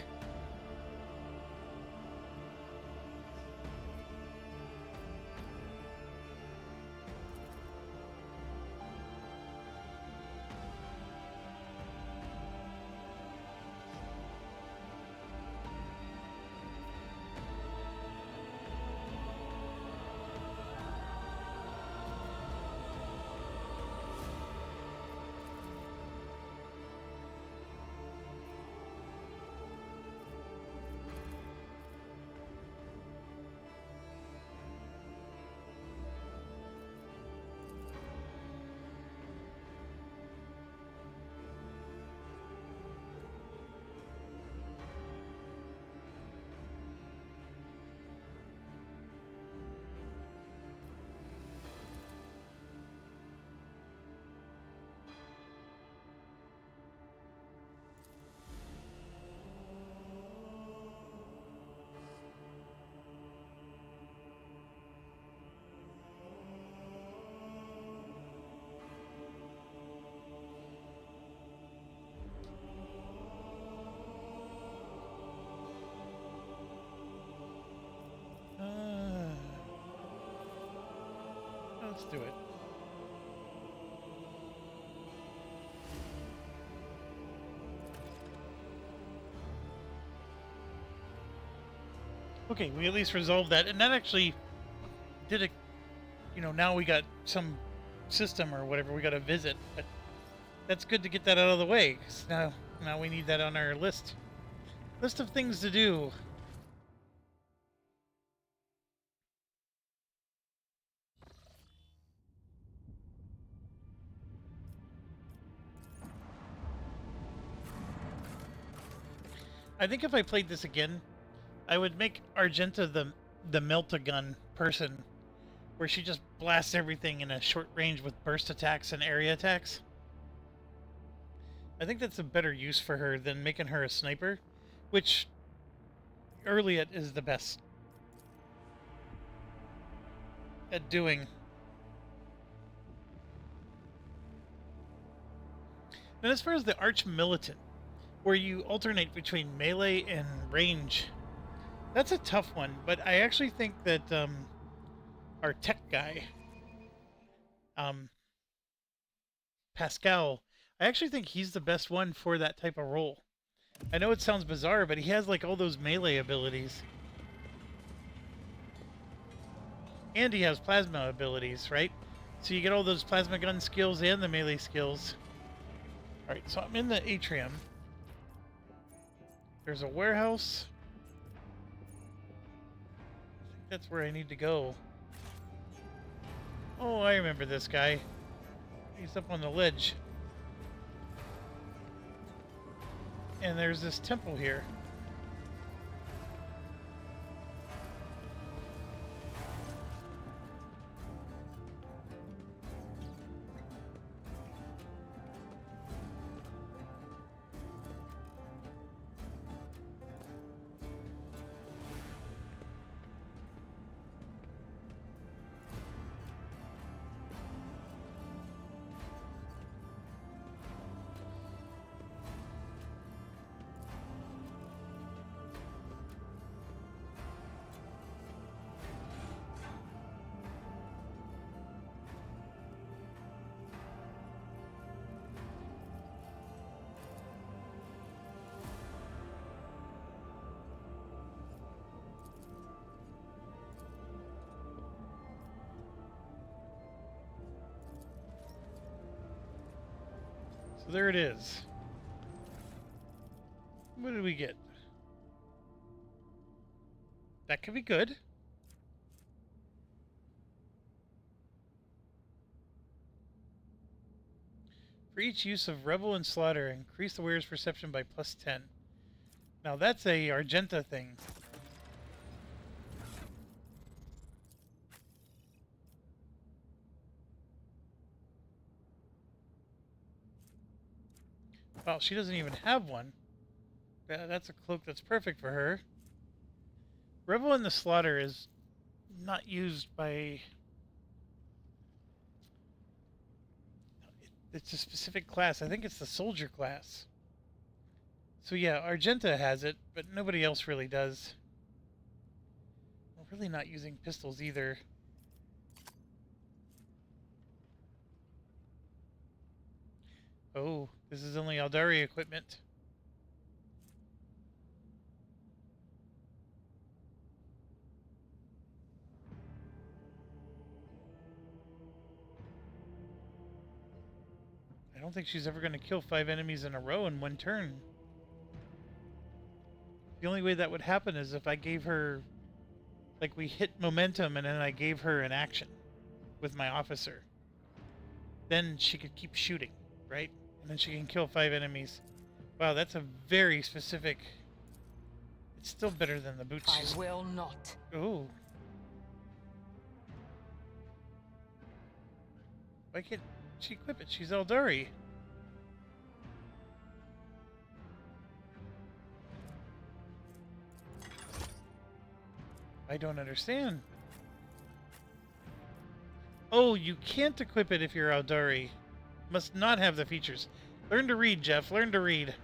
Let's do it. Okay, we at least resolved that, and that actually did a, now we got some system or whatever we got to visit, but that's good to get that out of the way, 'cause now we need that on our list of things to do. I think if I played this again, I would make Argenta the melt-a-gun person, where she just blasts everything in a short range with burst attacks and area attacks. I think that's a better use for her than making her a sniper, which Earliet is the best at doing. And as far as the Arch Militant, where you alternate between melee and range, that's a tough one, but I actually think that our tech guy, Pascal, I actually think he's the best one for that type of role. I know it sounds bizarre, but he has like all those melee abilities. And he has plasma abilities, right? So you get all those plasma gun skills and the melee skills. Alright, so I'm in the atrium. There's a warehouse. I think that's where I need to go. Oh, I remember this guy. He's up on the ledge. And there's this temple here. So there it is. What did we get? That could be good. For each use of Revel and Slaughter, increase the wearer's perception by +10. Now that's a Argenta thing. Well, she doesn't even have one. That's a cloak that's perfect for her. Revel in the Slaughter is not used by... It's a specific class. I think it's the soldier class. So yeah, Argenta has it, but nobody else really does. We're really not using pistols either. Oh, this is only Aldari equipment. I don't think she's ever going to kill 5 enemies in a row in one turn. The only way that would happen is if I gave her, like, we hit momentum and then I gave her an action with my officer. Then she could keep shooting, right? And then she can kill 5 enemies. Wow, that's a very specific... It's still better than the boots. I will not. Oh. Why can't she equip it? She's Eldari. I don't understand. Oh, you can't equip it if you're Eldari. Must not have the features. Learn to read, Jeff. Learn to read.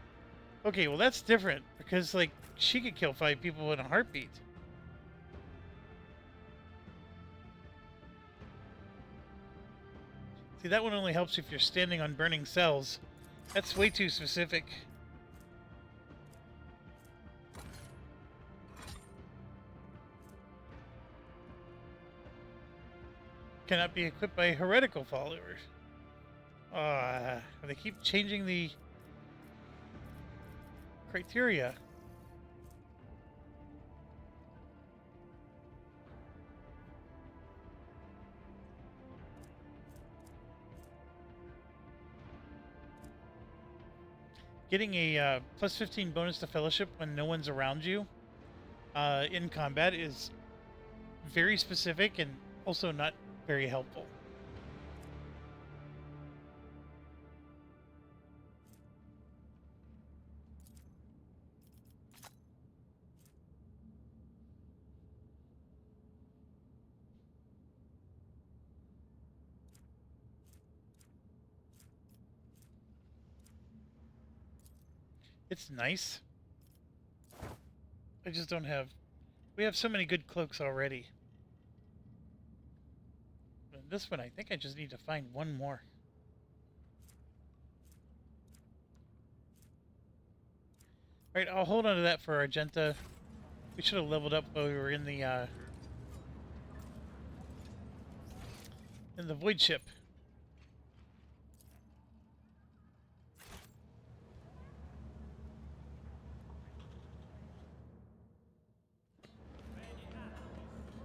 Okay, well that's different. Because, like, she could kill 5 people in a heartbeat. See, that one only helps if you're standing on burning cells. That's way too specific. Cannot be equipped by heretical followers. They keep changing the criteria. Getting a plus 15 bonus to fellowship when no one's around you in combat is very specific and also not very helpful. It's nice. I just don't have... We have so many good cloaks already. And this one, I think I just need to find one more. Alright, I'll hold on to that for Argenta. We should have leveled up while we were in the void ship.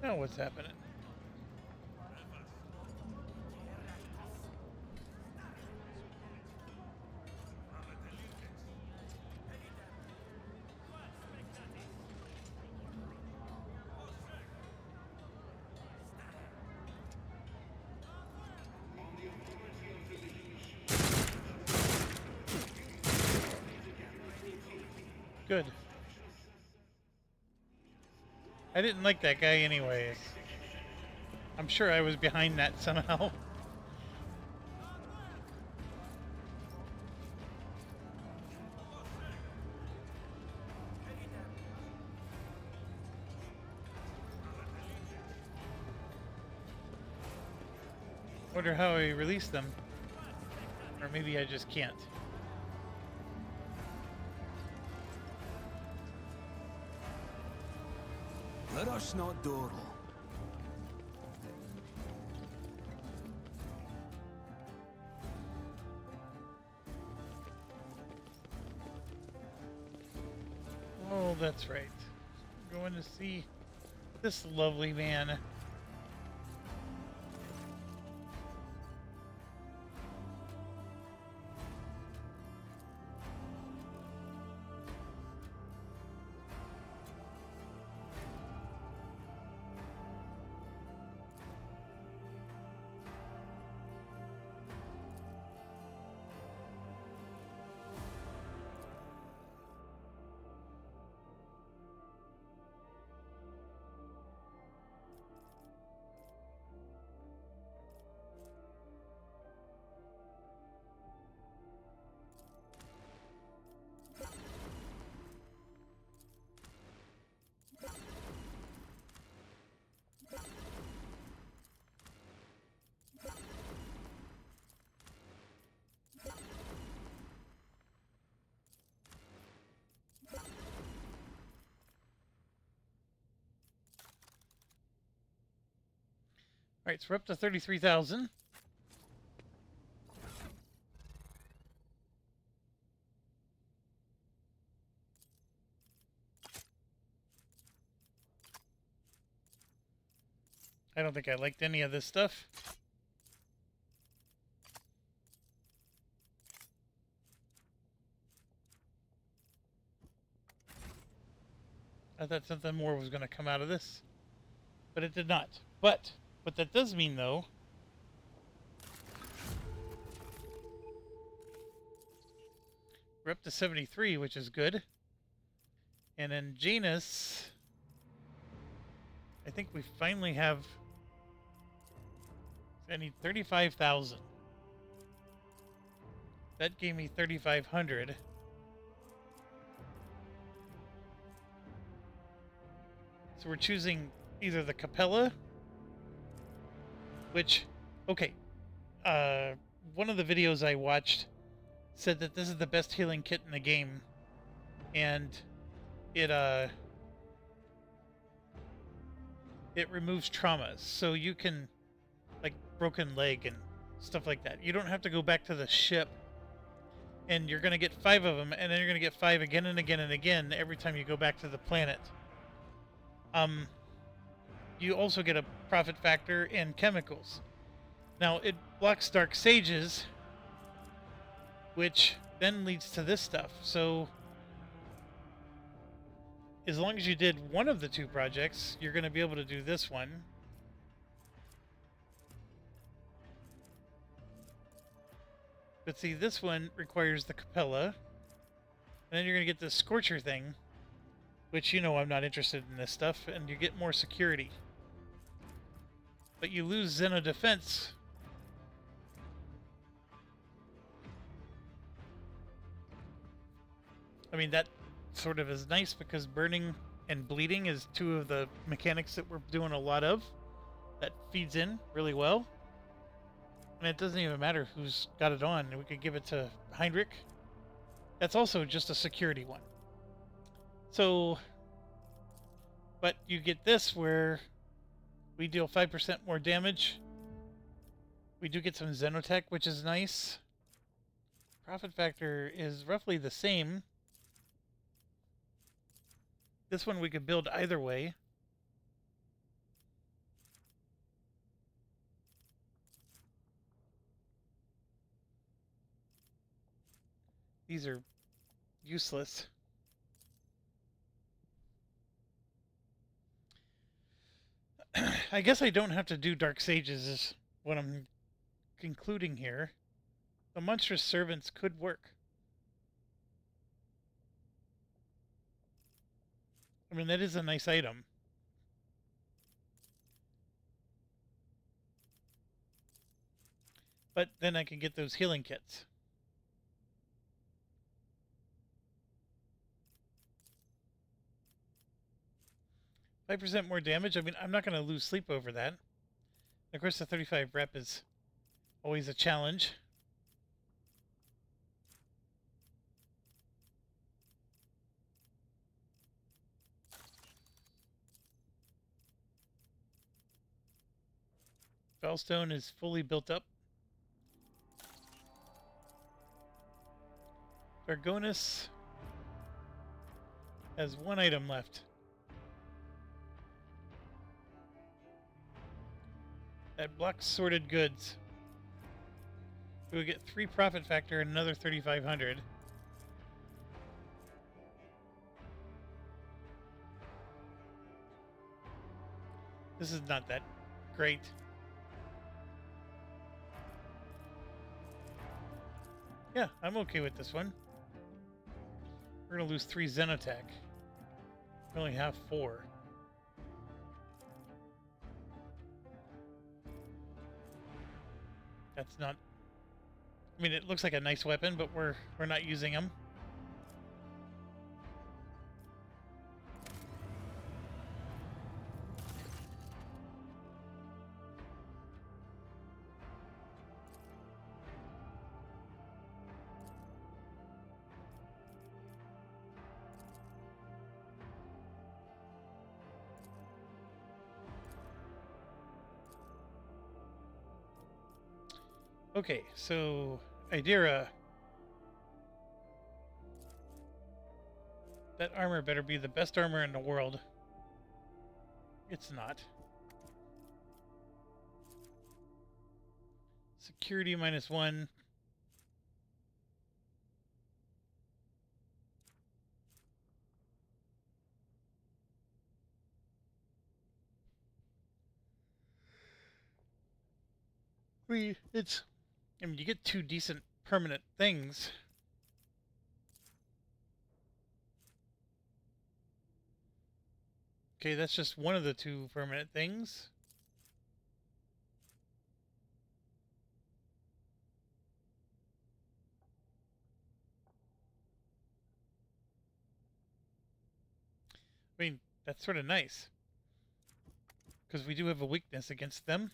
Now what's happening? Good. I didn't like that guy anyways. I'm sure I was behind that somehow. Wonder how I release them. Or maybe I just can't. Let us not dawdle. Oh, that's right. We're going to see this lovely man. Alright, so we're up to 33,000. I don't think I liked any of this stuff. I thought something more was going to come out of this, but it did not. But what that does mean, though, we're up to 73, which is good. And then Janus, I think we finally have... I need 35,000. That gave me 3,500. So we're choosing either the Capella, which, okay, one of the videos I watched said that this is the best healing kit in the game, and it removes traumas, so you can, like, broken leg and stuff like that. You don't have to go back to the ship, and you're going to get 5 of them, and then you're going to get 5 again and again and again every time you go back to the planet. You also get a profit factor in chemicals. Now, it blocks dark sages, which then leads to this stuff. So, as long as you did one of the 2 projects, you're going to be able to do this one. But see, this one requires the Capella. And then you're going to get this Scorcher thing, which, you know, I'm not interested in this stuff, and you get more security. But you lose Xeno Defense. I mean, that sort of is nice because burning and bleeding is 2 of the mechanics that we're doing a lot of. That feeds in really well. And it doesn't even matter who's got it on. We could give it to Heinrich. That's also just a security one. So, but you get this where we deal 5% more damage. We do get some Xenotech, which is nice. Profit factor is roughly the same. This one we could build either way. These are useless. I guess I don't have to do Dark Sages is what I'm concluding here. The Monstrous Servants could work. I mean, that is a nice item. But then I can get those healing kits. Five percent more damage. I mean, I'm not going to lose sleep over that. Of course, the 35 rep is always a challenge. Fellstone is fully built up. Vargonis has 1 item left. That blocks sorted goods. We will get 3 profit factor and another 3,500. This is not that great. Yeah, I'm okay with this one. We're going to lose 3 Xenotech. We only have 4. That's not... I mean, it looks like a nice weapon, but we're not using them. Okay, so Idira. That armor better be the best armor in the world. It's not. Security -1. It's. I mean, you get 2 decent permanent things. Okay, that's just one of the 2 permanent things. I mean, that's sort of nice. Because we do have a weakness against them.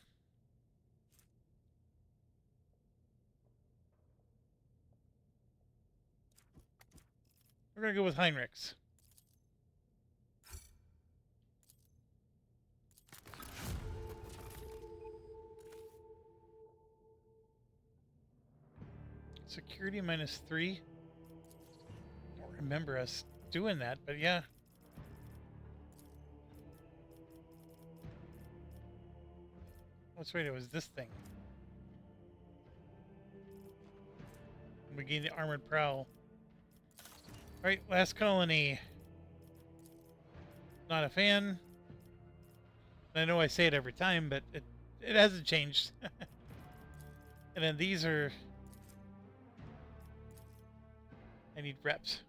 We're going to go with Heinrichs. Security -3. I don't remember us doing that, but yeah. That's right, it was this thing. We gained the armored prowl. Alright, last colony. Not a fan. I know I say it every time, but it hasn't changed. And then these are... I need reps.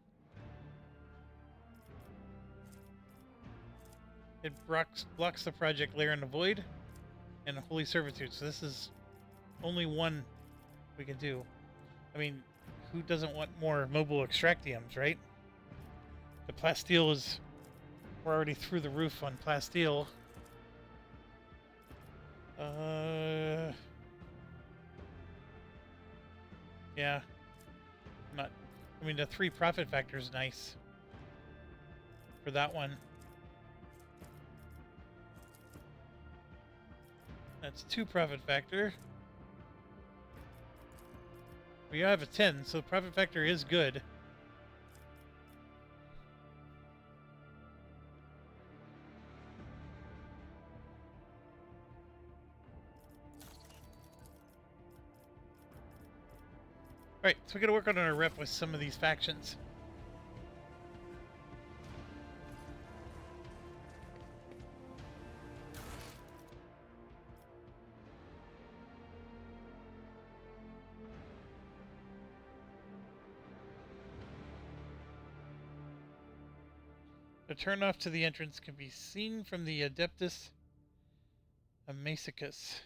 It blocks the project Lair in the Void and Holy Servitude, so this is only one we can do. I mean, who doesn't want more mobile extractiums, right? The plasteel is... We're already through the roof on plasteel. Yeah. Not... I mean, the 3 profit factor is nice. For that one. That's 2 profit factor. We have a 10, so profit factor is good. Alright, so we gotta work on our rep with some of these factions. The turnoff to the entrance can be seen from the Adeptus Amacicus.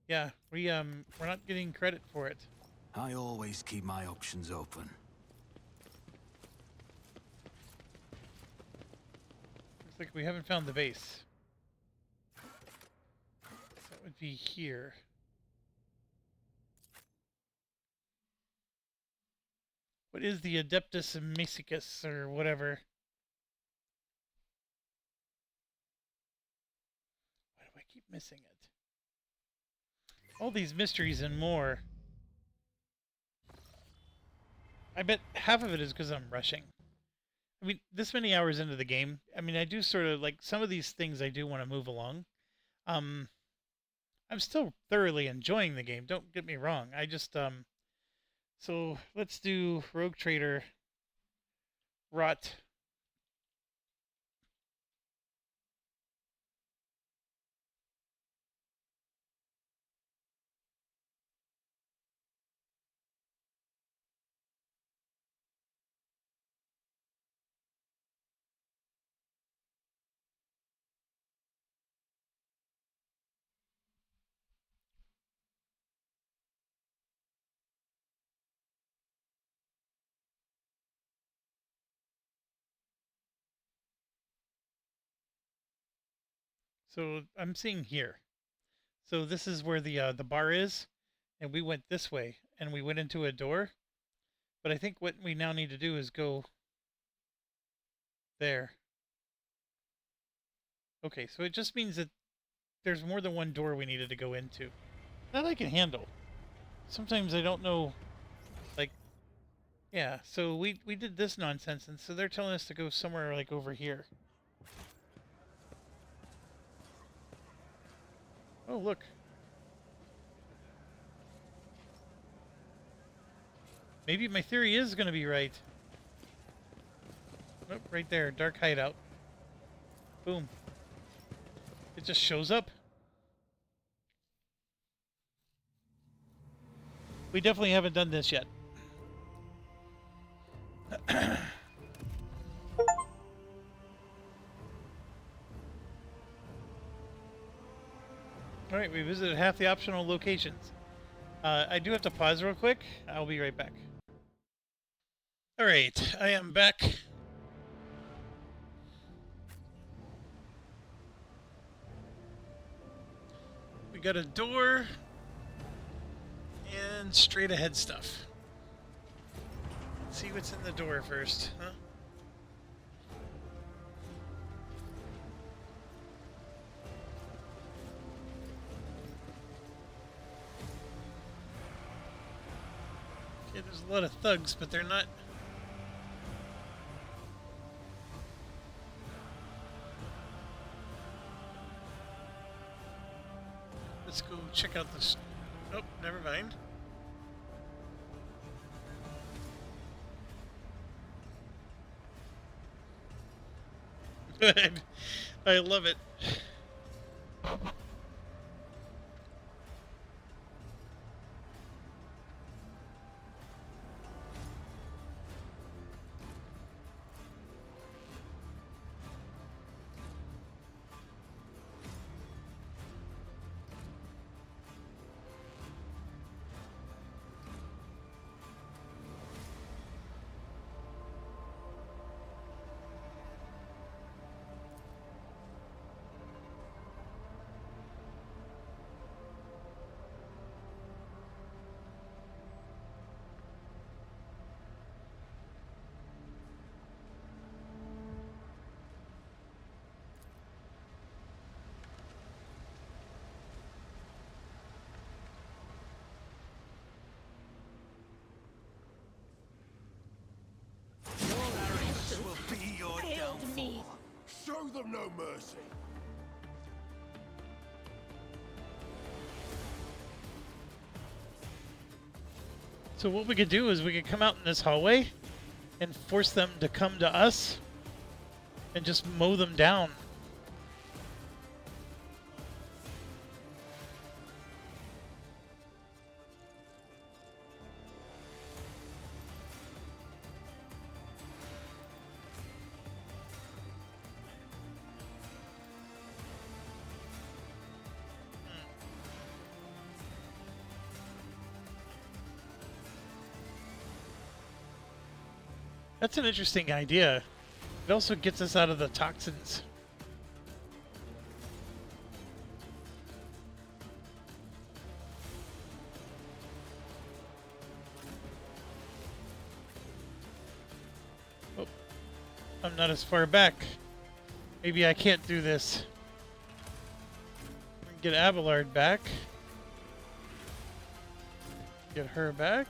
Yeah, we're not getting credit for it. I always keep my options open. Looks like we haven't found the base. That would be here. What is the Adeptus Amacicus or whatever? Why do I keep missing it? All these mysteries and more. I bet half of it is because I'm rushing. I mean, this many hours into the game, I mean, I do sort of like some of these things I do want to move along. I'm still thoroughly enjoying the game. Don't get me wrong. I just so let's do Rogue Trader, Rot. So I'm seeing here. So this is where the bar is, and we went this way, and we went into a door. But I think what we now need to do is go there. Okay, so it just means that there's more than one door we needed to go into. That I can handle. Sometimes I don't know, like, yeah, so we did this nonsense, and so they're telling us to go somewhere, like, over here. Oh, look. Maybe my theory is going to be right. Nope, right there, dark hideout. Boom. It just shows up. We definitely haven't done this yet. Alright, we visited half the optional locations. I do have to pause real quick. I'll be right back. Alright, I am back. We got a door and straight ahead stuff. Let's see what's in the door first, huh? Okay, there's a lot of thugs, but they're not... Let's go check out this... Oh, never mind. Good. I love it. This will be your Failed me. Show them no mercy. So what we could do is we could come out in this hallway and force them to come to us and just mow them down. That's an interesting idea. It also gets us out of the toxins. Oh, I'm not as far back. Maybe I can't do this. Get Abelard back. Get her back.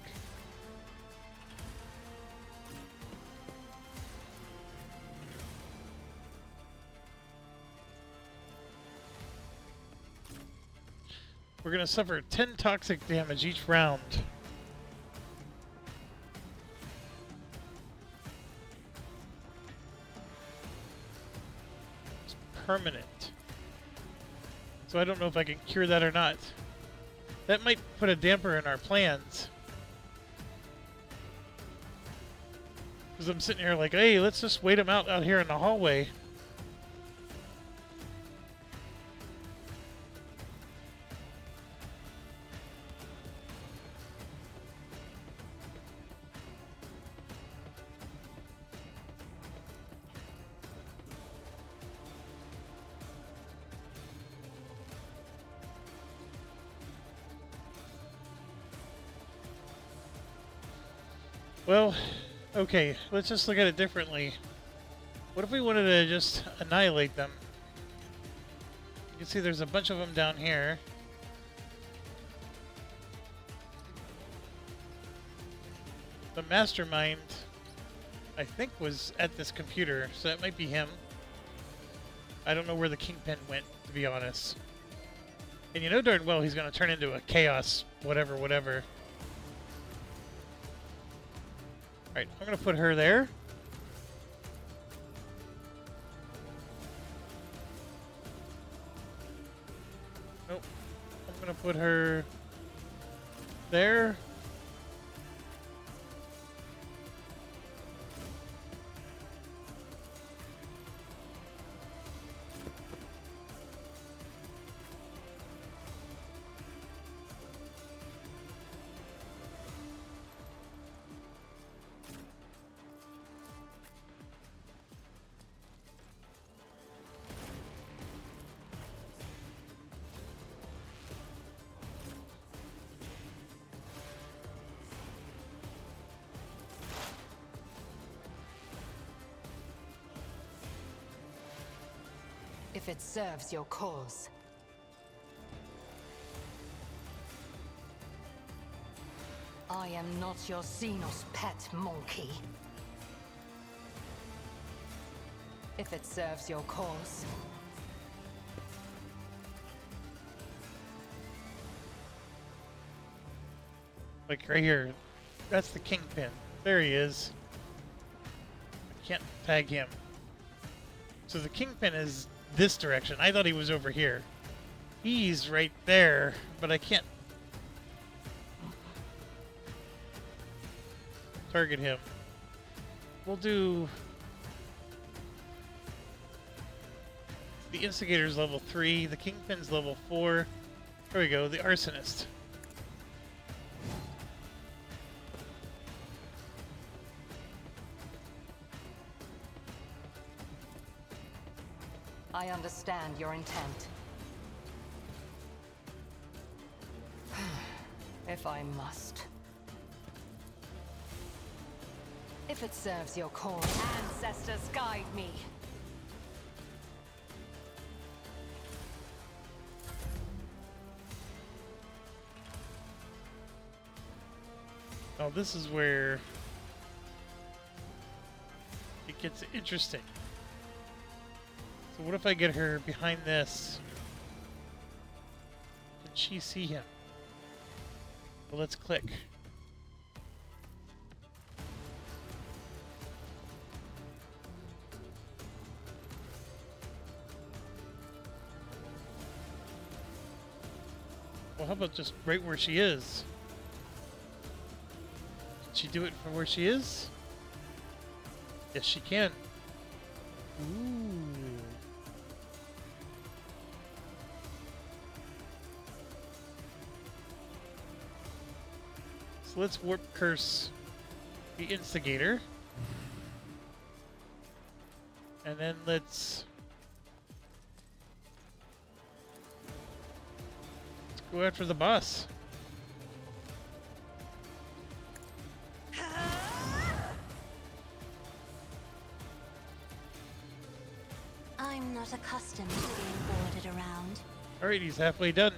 We're going to suffer 10 toxic damage each round. It's permanent. So I don't know if I can cure that or not. That might put a damper in our plans. Because I'm sitting here like, hey, let's just wait them out here in the hallway. Well, okay, let's just look at it differently. What if we wanted to just annihilate them? You can see there's a bunch of them down here. The mastermind, I think, was at this computer, so that might be him. I don't know where the Kingpin went, to be honest. And you know darn well he's going to turn into a chaos whatever, whatever. Alright, I'm going to put her there. Nope. I'm going to put her there. If it serves your cause. I am not your Xenos pet monkey. If it serves your cause. Like right here. That's the Kingpin. There he is. I can't tag him. So the Kingpin is this direction. I thought he was over here. He's right there, but I can't target him. We'll do the Instigator's level 3, the Kingpin's level 4. There we go, the Arsonist. I understand your intent. If I must. If it serves your cause, ancestors guide me. Oh, this is where it gets interesting. So what if I get her behind this? Can she see him? Well, let's click. Well, how about just right where she is? Can she do it from where she is? Yes, she can. Ooh. So let's warp curse the Instigator. And then let's go after the boss. I'm not accustomed to being ordered around. Alright, he's halfway done.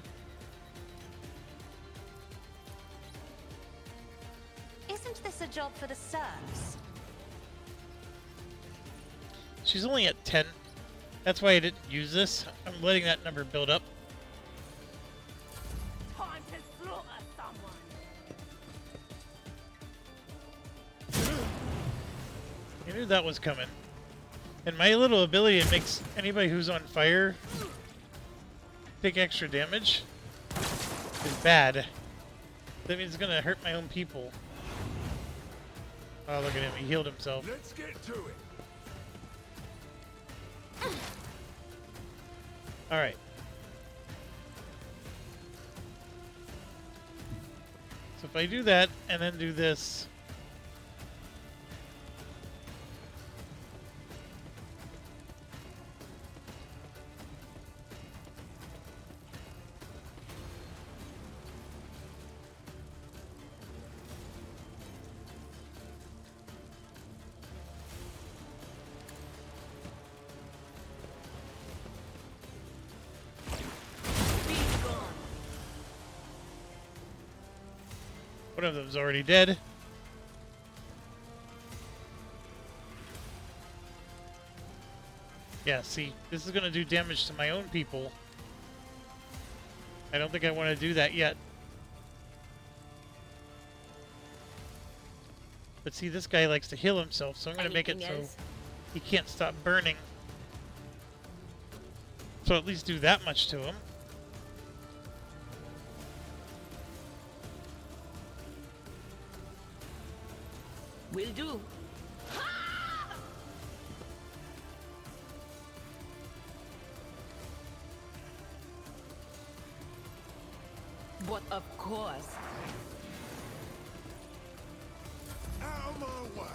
Isn't this a job for the serfs? She's only at 10. That's why I didn't use this. I'm letting that number build up. Time to slaughter someone. I knew that was coming. And my little ability makes anybody who's on fire take extra damage is bad. That means it's gonna hurt my own people. Oh, look at him. He healed himself. Let's get to it. Alright. So if I do that and then do this. One of them's already dead. Yeah, see, this is going to do damage to my own people. I don't think I want to do that yet. But see, this guy likes to heal himself, so I'm going to make it so he can't stop burning. So at least do that much to him. Will do. But of course. Out of my way!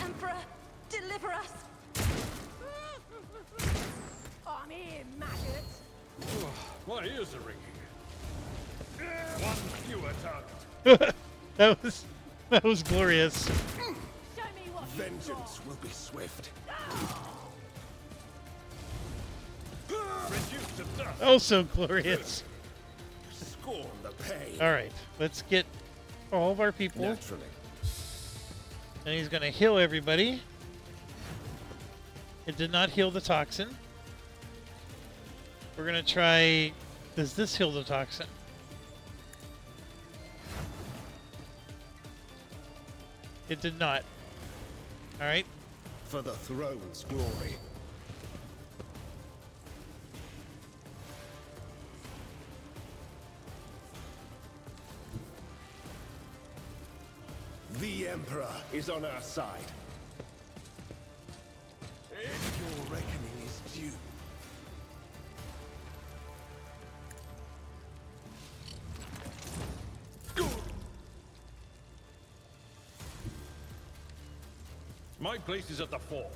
Emperor, deliver us! I'm here, maggot. My ears are ringing. One fewer target. that was glorious. Show me what you've Vengeance will be swift. Reduced to dust. Oh, so glorious. Scorn the pain. All right, let's get all of our people, Naturally. and he's going to heal everybody. It did not heal the toxin. We're going to try... Does this heal the toxin? It did not. All right. For the throne's glory. The Emperor is on our side. Your reckoning is due. My place is at the fore.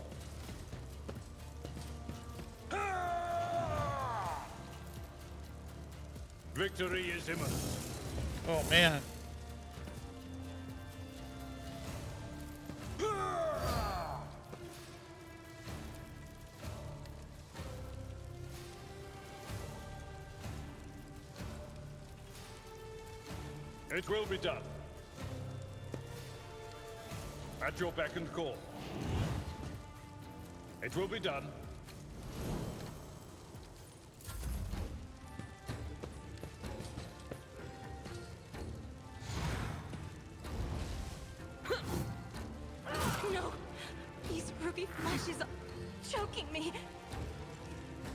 Victory is imminent. Oh, man. It will be done. At your beck and call. It will be done. No! These ruby flashes are choking me!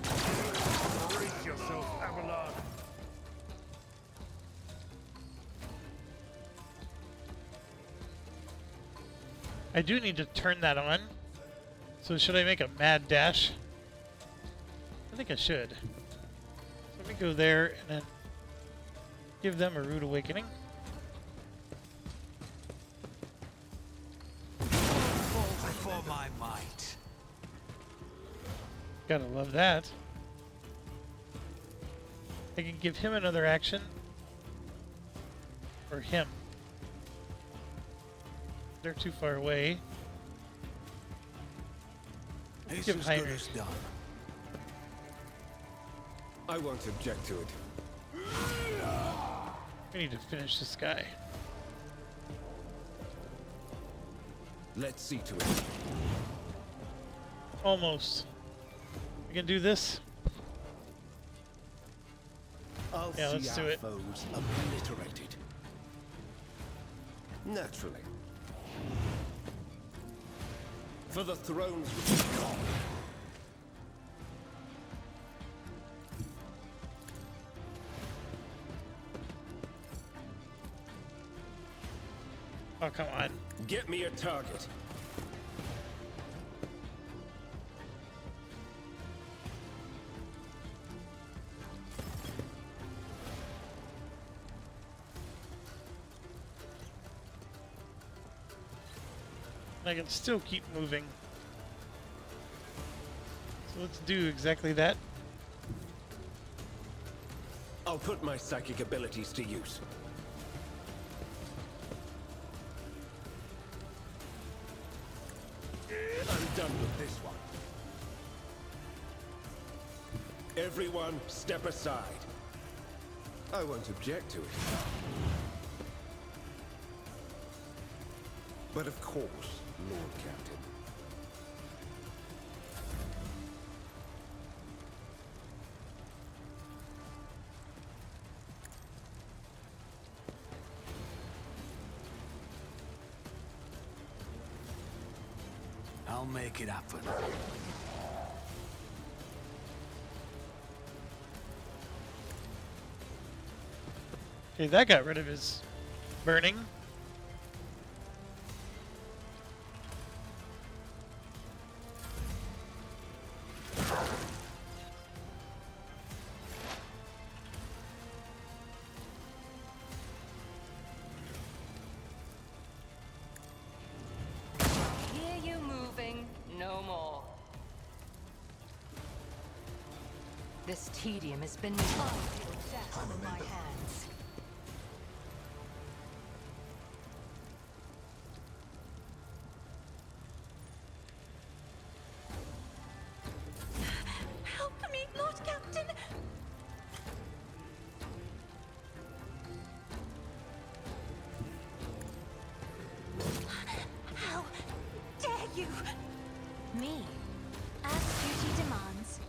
Brace yourself, Abelard. I do need to turn that on. So should I make a mad dash? I think I should. Let me go there and then give them a rude awakening. Fall before my might. Gotta love that. I can give him another action. Or him. They're too far away. It's give as Heinrich. good as done. I won't object to it. We need to finish this guy. Let's see to it. Almost. We can do this. I'll Yeah, see let's do our it. foes obliterated. Naturally. For the throne's God. Oh, come on. Get me a target. I can still keep moving. So let's do exactly that. I'll put my psychic abilities to use. I'm done with this one. Everyone, step aside. I won't object to it. But of course, Lord Captain. I'll make it happen. Okay, that got rid of his burning. Hear you moving, no more. This tedium has been death on my hands. Help me, Lord Captain! How dare you? Me, as duty demands.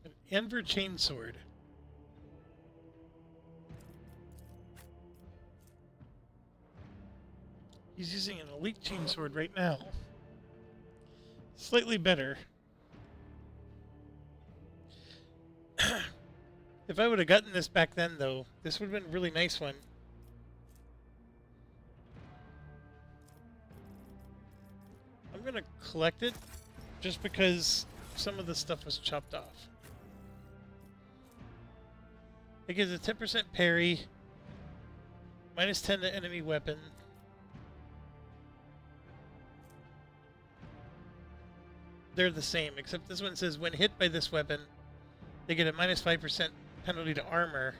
An Enver chainsword. He's using an elite chainsword right now. Slightly better. If I would have gotten this back then, though, this would have been a really nice one. I'm gonna collect it, just because some of the stuff was chopped off. It gives a 10% parry, minus 10 to enemy weapon. They're the same, except this one says when hit by this weapon, they get a minus 5% penalty to armor.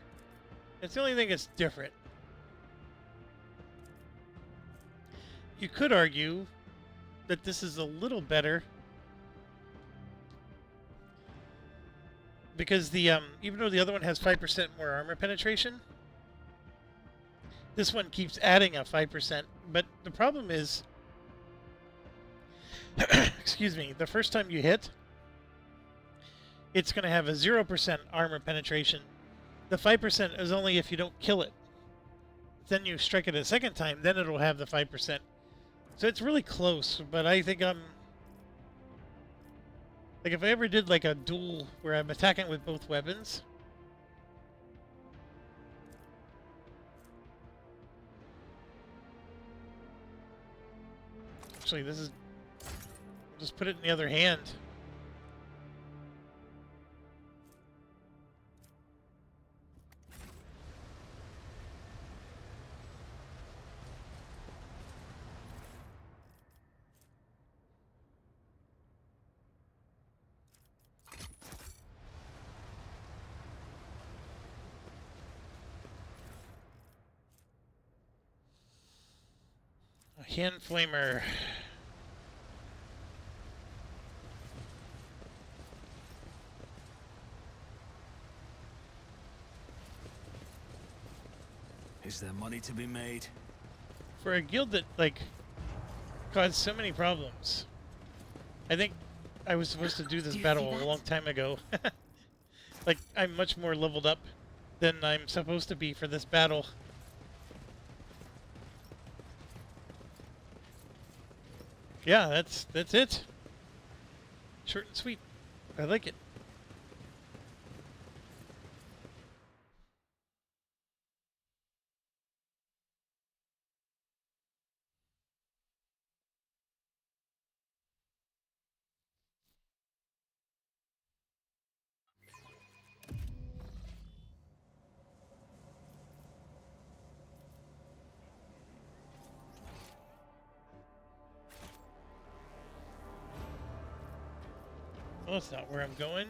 It's the only thing that's different. You could argue that this is a little better because the even though the other one has 5% more armor penetration, this one keeps adding a 5%. But the problem is, excuse me, the first time you hit, it's going to have a 0% armor penetration. The 5% is only if you don't kill it. Then you strike it a second time, then it'll have the 5%. So it's really close, but I think I'm... Like, if I ever did, like, a duel where I'm attacking with both weapons... Actually, this is... I'll just put it in the other hand. A hand flamer. Is there money to be made? For a guild that, like, caused so many problems. I think I was supposed to do this battle a long time ago. Like, I'm much more leveled up than I'm supposed to be for this battle. Yeah, that's it. Short and sweet. I like it. Well, that's not where I'm going.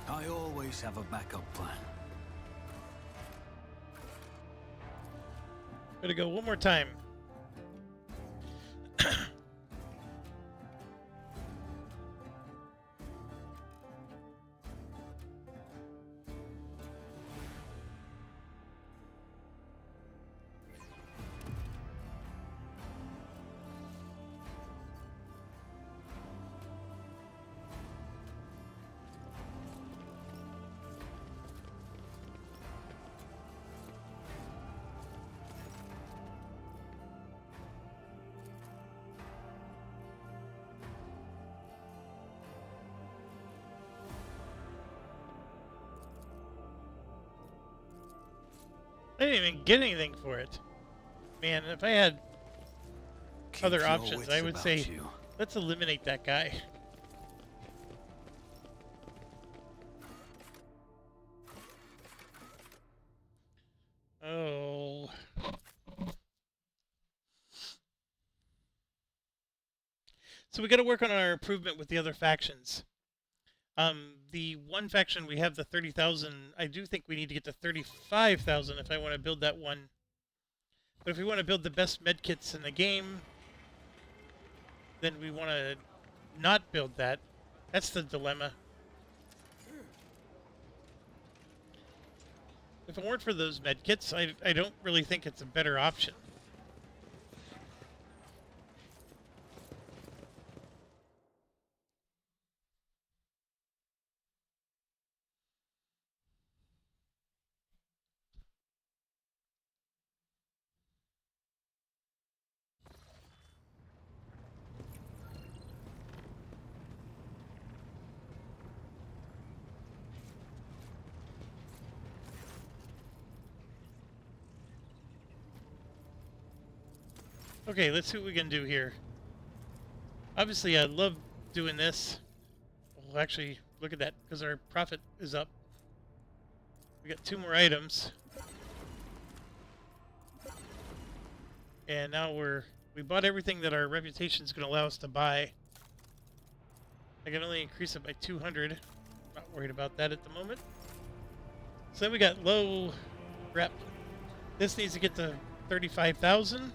I always have a backup plan. Gotta go one more time. I didn't even get anything for it. Man, if I had Keep other your options, wits I would about say, you. let's eliminate that guy. Oh. So we got to work on our improvement with the other factions. The one faction we have the 30,000. I do think we need to get to 35,000 if I want to build that one. But if we want to build the best medkits in the game, then we want to not build that. That's the dilemma. If it weren't for those medkits, I don't really think it's a better option. Okay, let's see what we can do here. Obviously, I love doing this. Well, actually, look at that, because our profit is up. We got 2 more items. And now we bought everything that our reputation is going to allow us to buy. I can only increase it by 200. Not worried about that at the moment. So then we got low rep. This needs to get to 35,000.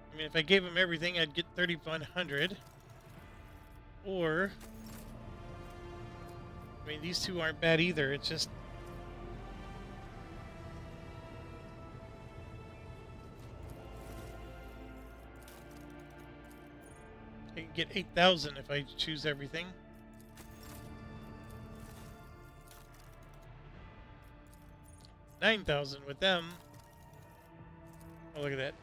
I mean, if I gave him everything, I'd get 3,100. Or, I mean, these two aren't bad either. It's just I can get 8,000 if I choose everything. $9,000 with them. Oh, look at that.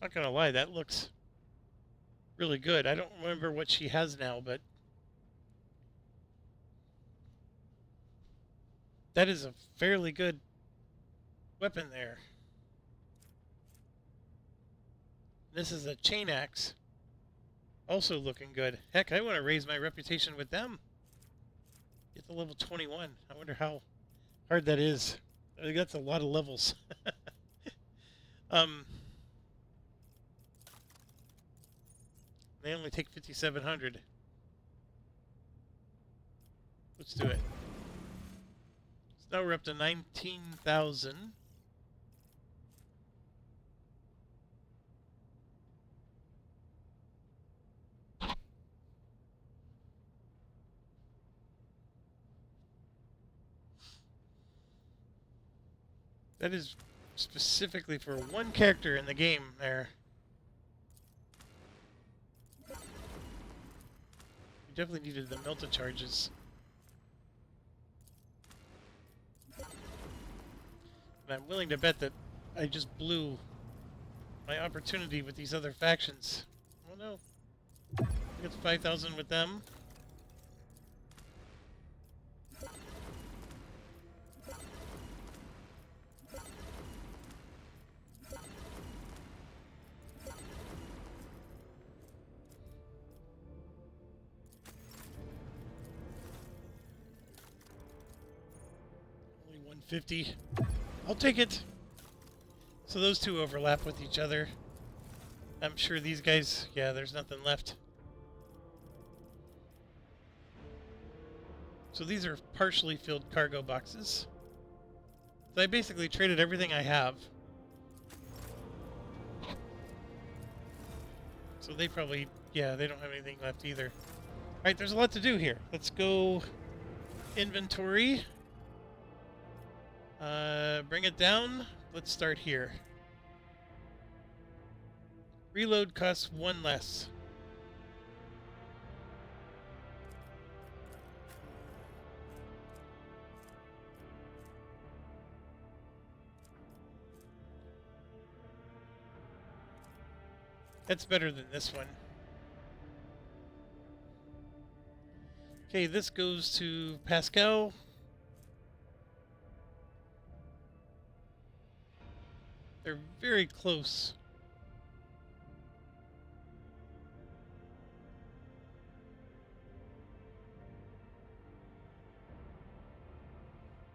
Not gonna lie, that looks really good. I don't remember what she has now, but that is a fairly good weapon there. This is a chain axe. Also looking good. Heck, I want to raise my reputation with them. Get to level 21. I wonder how hard that is. I think that's a lot of levels. They only take 5,700. Let's do it. So now we're up to 19,000. That is specifically for one character in the game there. You definitely needed the melta charges. And I'm willing to bet that I just blew my opportunity with these other factions. Oh no. I get 5,000 with them. Only 150. I'll take it. So those two overlap with each other. I'm sure these guys, yeah, there's nothing left. So these are partially filled cargo boxes. So I basically traded everything I have. So they probably, yeah, they don't have anything left either. Alright, there's a lot to do here. Let's go inventory. Bring it down. Let's start here. Reload costs 1 less. That's better than this one. Okay, this goes to Pascal. They're very close.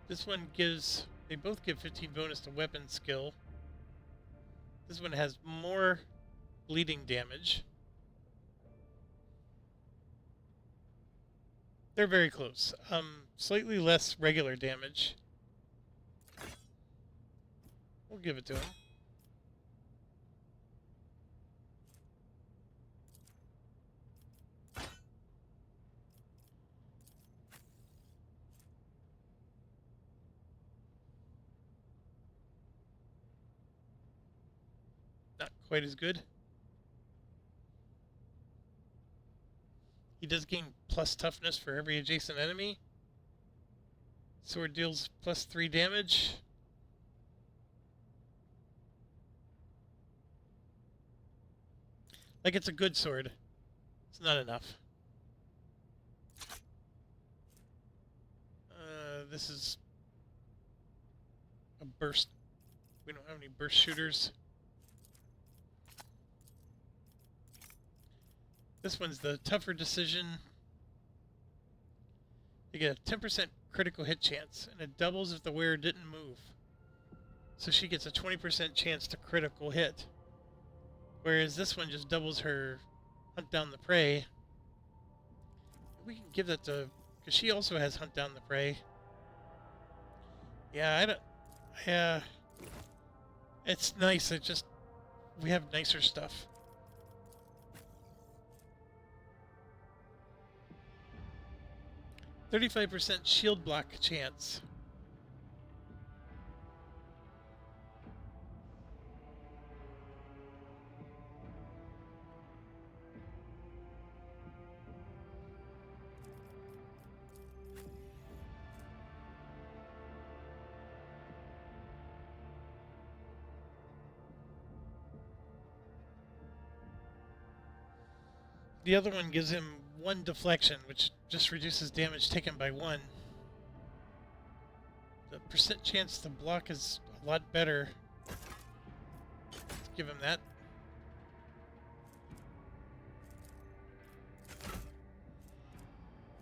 This one gives, they both give 15 bonus to weapon skill. This one has more bleeding damage. They're very close. Slightly less regular damage. We'll give it to him. Not quite as good. He does gain plus toughness for every adjacent enemy. Sword deals plus 3 damage. Like, it's a good sword. It's not enough. This is a burst. We don't have any burst shooters. This one's the tougher decision. You get a 10% critical hit chance, and it doubles if the wearer didn't move. So she gets a 20% chance to critical hit. Whereas this one just doubles her hunt down the prey. We can give that to, because she also has hunt down the prey. Yeah, I don't, yeah. It's nice, it just, we have nicer stuff. %35% shield block chance. The other one gives him 1 deflection, which just reduces damage taken by 1. The percent chance to block is a lot better. Let's give him that.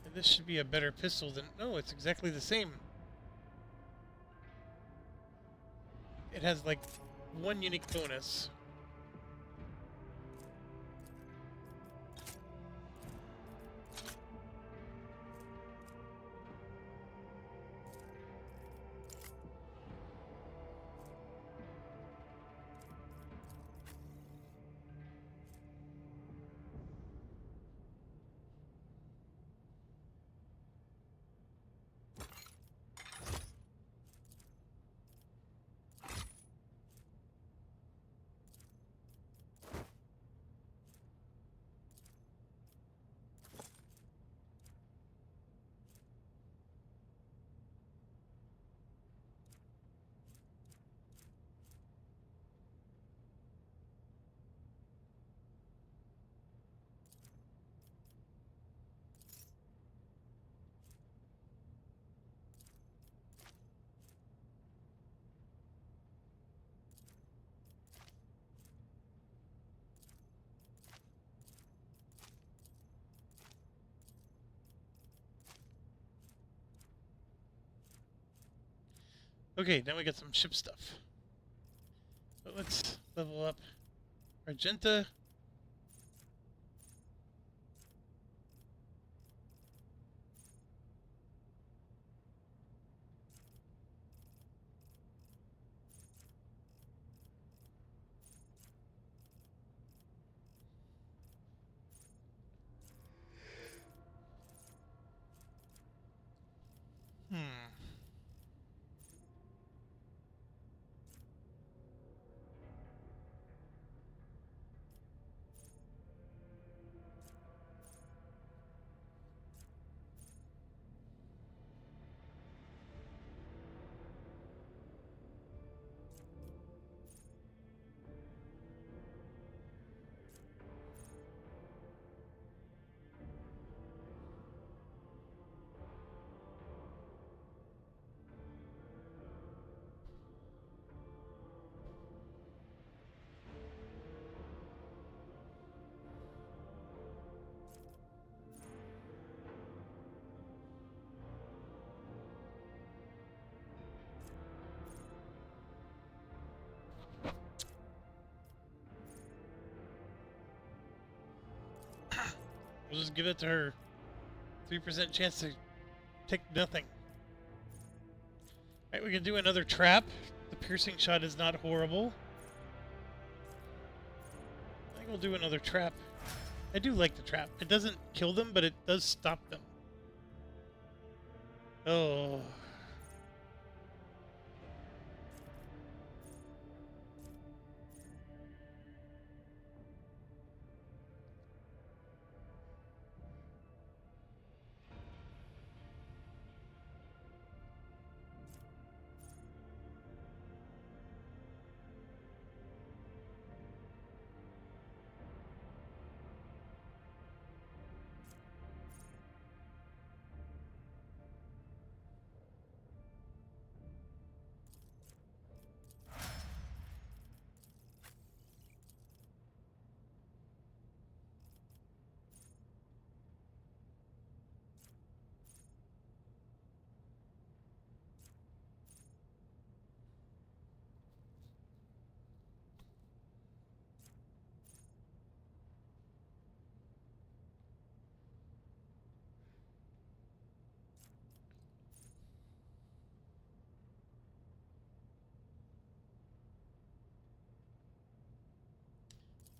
And this should be a better pistol than... No, it's exactly the same. It has like 1 unique bonus. Okay, now we got some ship stuff. But let's level up Argenta. We'll just give it to her. 3% chance to take nothing. Alright, we can do another trap. The piercing shot is not horrible. I think we'll do another trap. I do like the trap. It doesn't kill them, but it does stop them. Oh.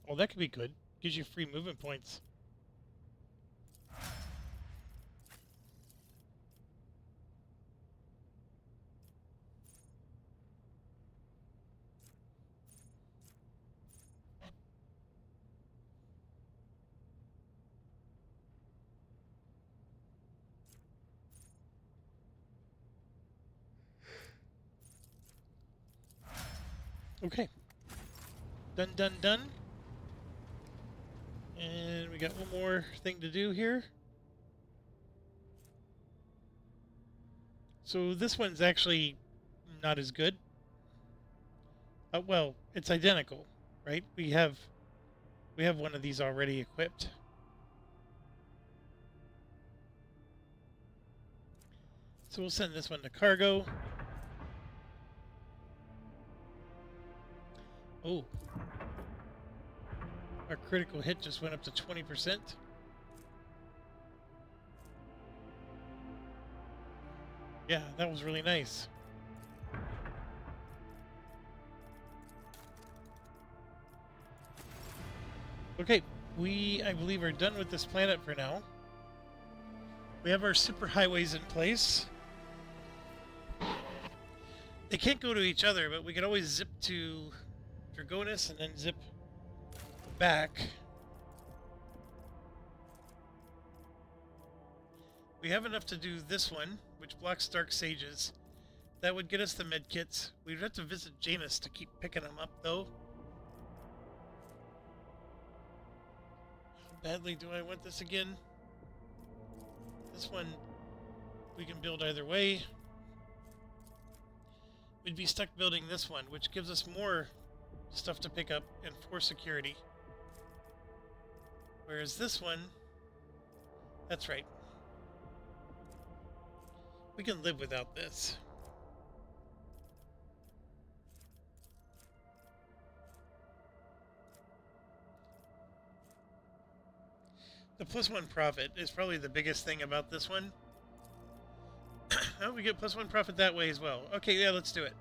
Well, that could be good. Gives you free movement points. Okay. Done, done, done. And we got one more thing to do here. So this one's actually not as good. Well, it's identical, right? We have one of these already equipped. So we'll send this one to cargo. Oh. Our critical hit just went up to 20%. Yeah, that was really nice. Okay, I believe, are done with this planet for now. We have our superhighways in place. They can't go to each other, but we can always zip to Dragonis and then zip back. We have enough to do this one, which blocks Dark Sages. That would get us the medkits. We'd have to visit Janus to keep picking them up, though. How badly do I want this again? This one, we can build either way. We'd be stuck building this one, which gives us more stuff to pick up and 4 security. Whereas this one, that's right. We can live without this. The +1 profit is probably the biggest thing about this one. Oh, we get +1 profit that way as well. Okay, yeah, let's do it.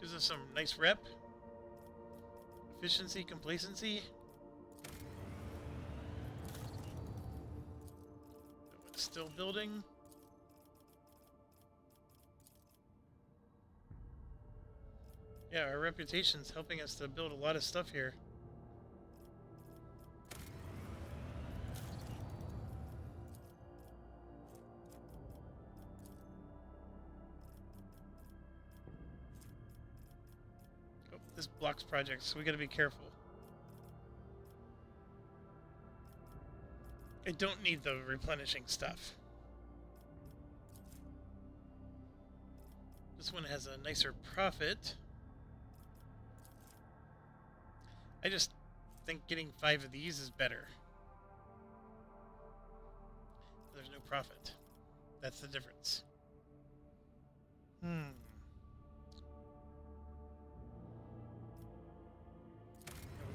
Gives us some nice rep. Efficiency, complacency. Still building. Yeah, our reputation's helping us to build a lot of stuff here. Oh, this blocks projects, so we gotta be careful. I don't need the replenishing stuff. This one has a nicer profit. I just think getting 5 of these is better. There's no profit. That's the difference. We'll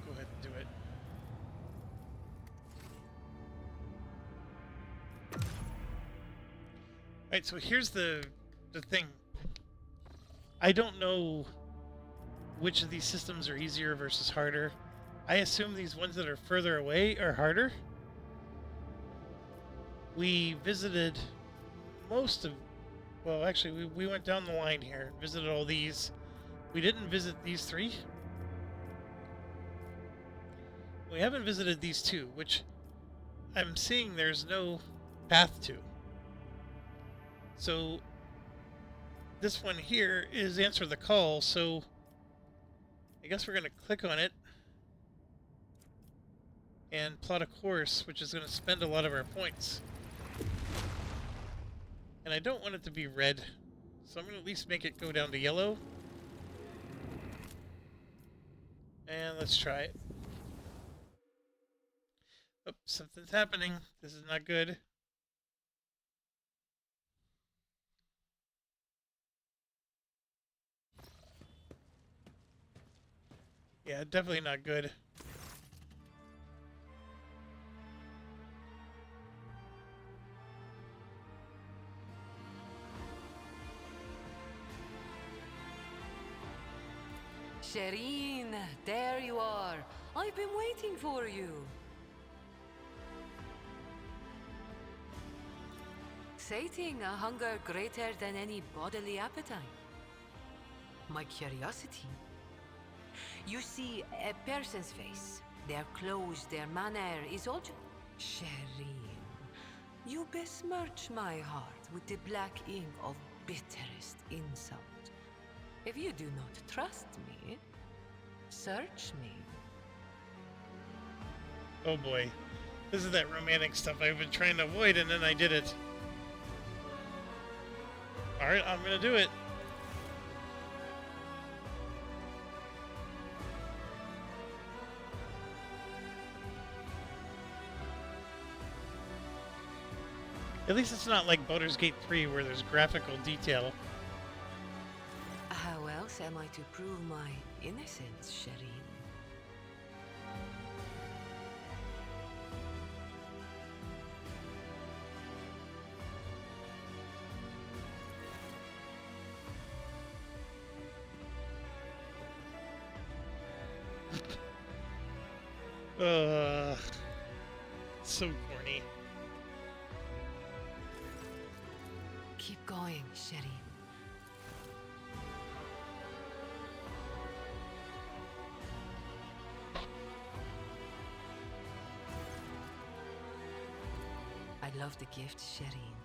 go ahead and do it. Alright, so here's the thing. I don't know which of these systems are easier versus harder. I assume these ones that are further away are harder. We visited most of... Well, actually, we went down the line here, visited all these. We didn't visit these 3. We haven't visited these 2, which I'm seeing there's no path to. So this one here is answer the call, so I guess we're going to click on it and plot a course, which is going to spend a lot of our points. And I don't want it to be red, so I'm going to at least make it go down to yellow. And let's try it. Oh, something's happening. This is not good. Yeah, definitely not good. Shireen, there you are. I've been waiting for you. Sating a hunger greater than any bodily appetite. My curiosity. You see a person's face, their clothes, their manner is all Shireen, you besmirch my heart with the black ink of bitterest insult. If you do not trust me, search me. Oh boy. This is that romantic stuff I've been trying to avoid, and then I did it. Alright, I'm gonna do it. At least it's not like Baldur's Gate 3 where there's graphical detail. How else am I to prove my innocence, Shireen? So corny. Keep going, Shireen. I love the gift, Shireen.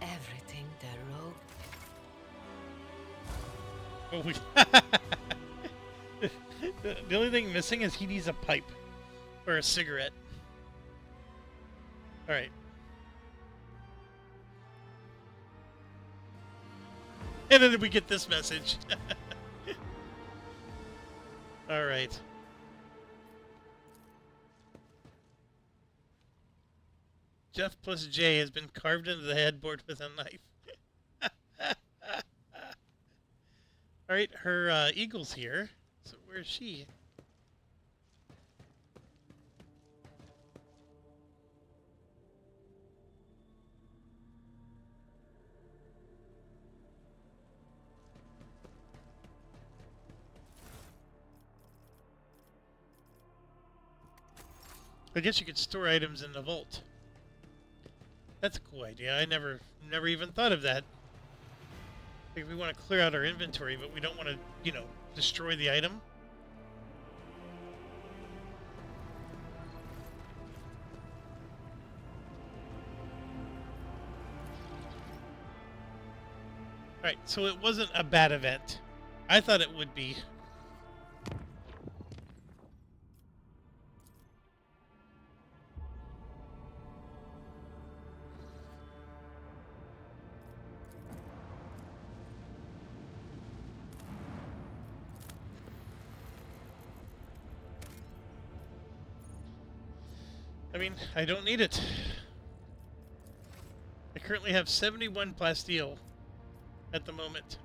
Everything the rogue. Oh, we the only thing missing is he needs a pipe or a cigarette. All right. And then we get this message. All right. Jeff plus J has been carved into the headboard with a knife. All right, her eagle's here. So where's she? I guess you could store items in the vault. That's a cool idea. I never even thought of that. Like, we want to clear out our inventory, but we don't want to, you know, destroy the item. Alright, so it wasn't a bad event. I thought it would be. I mean, I don't need it. I currently have 71 plasteel at the moment.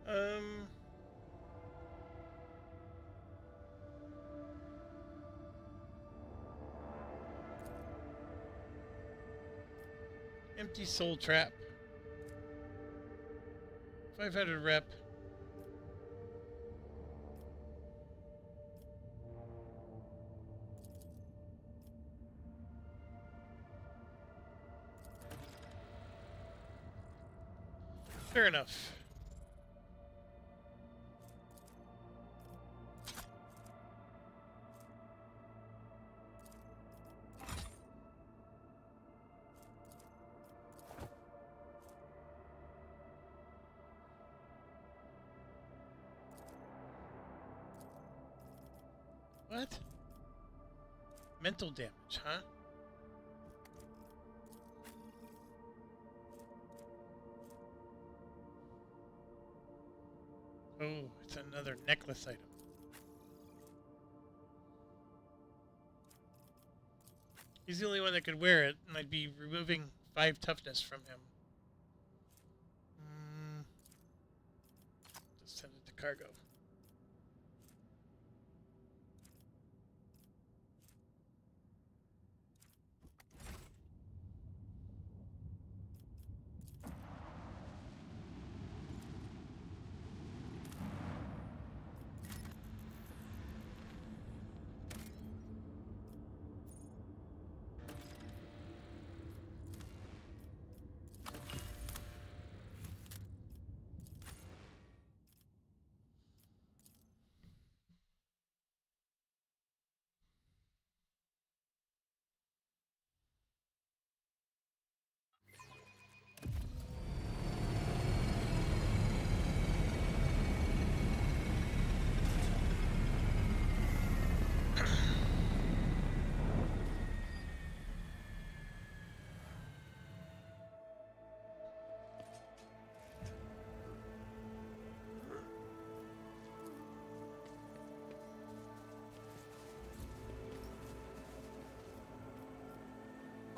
Um... Empty soul trap. 500 rep. Fair enough. What? Mental damage, huh? Oh, it's another necklace item. He's the only one that could wear it, and I'd be removing 5 toughness from him. Just send it to cargo.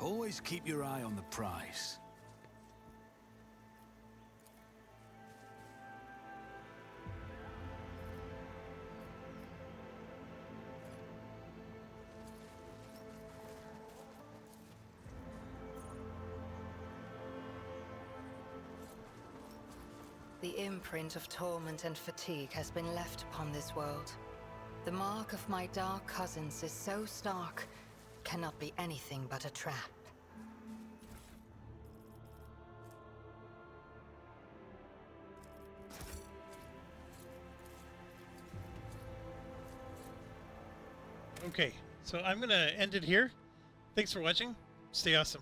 Always keep your eye on the prize. The imprint of torment and fatigue has been left upon this world. The mark of my dark cousins is so stark, cannot be anything but a trap. Okay, so I'm gonna end it here. Thanks for watching. Stay awesome.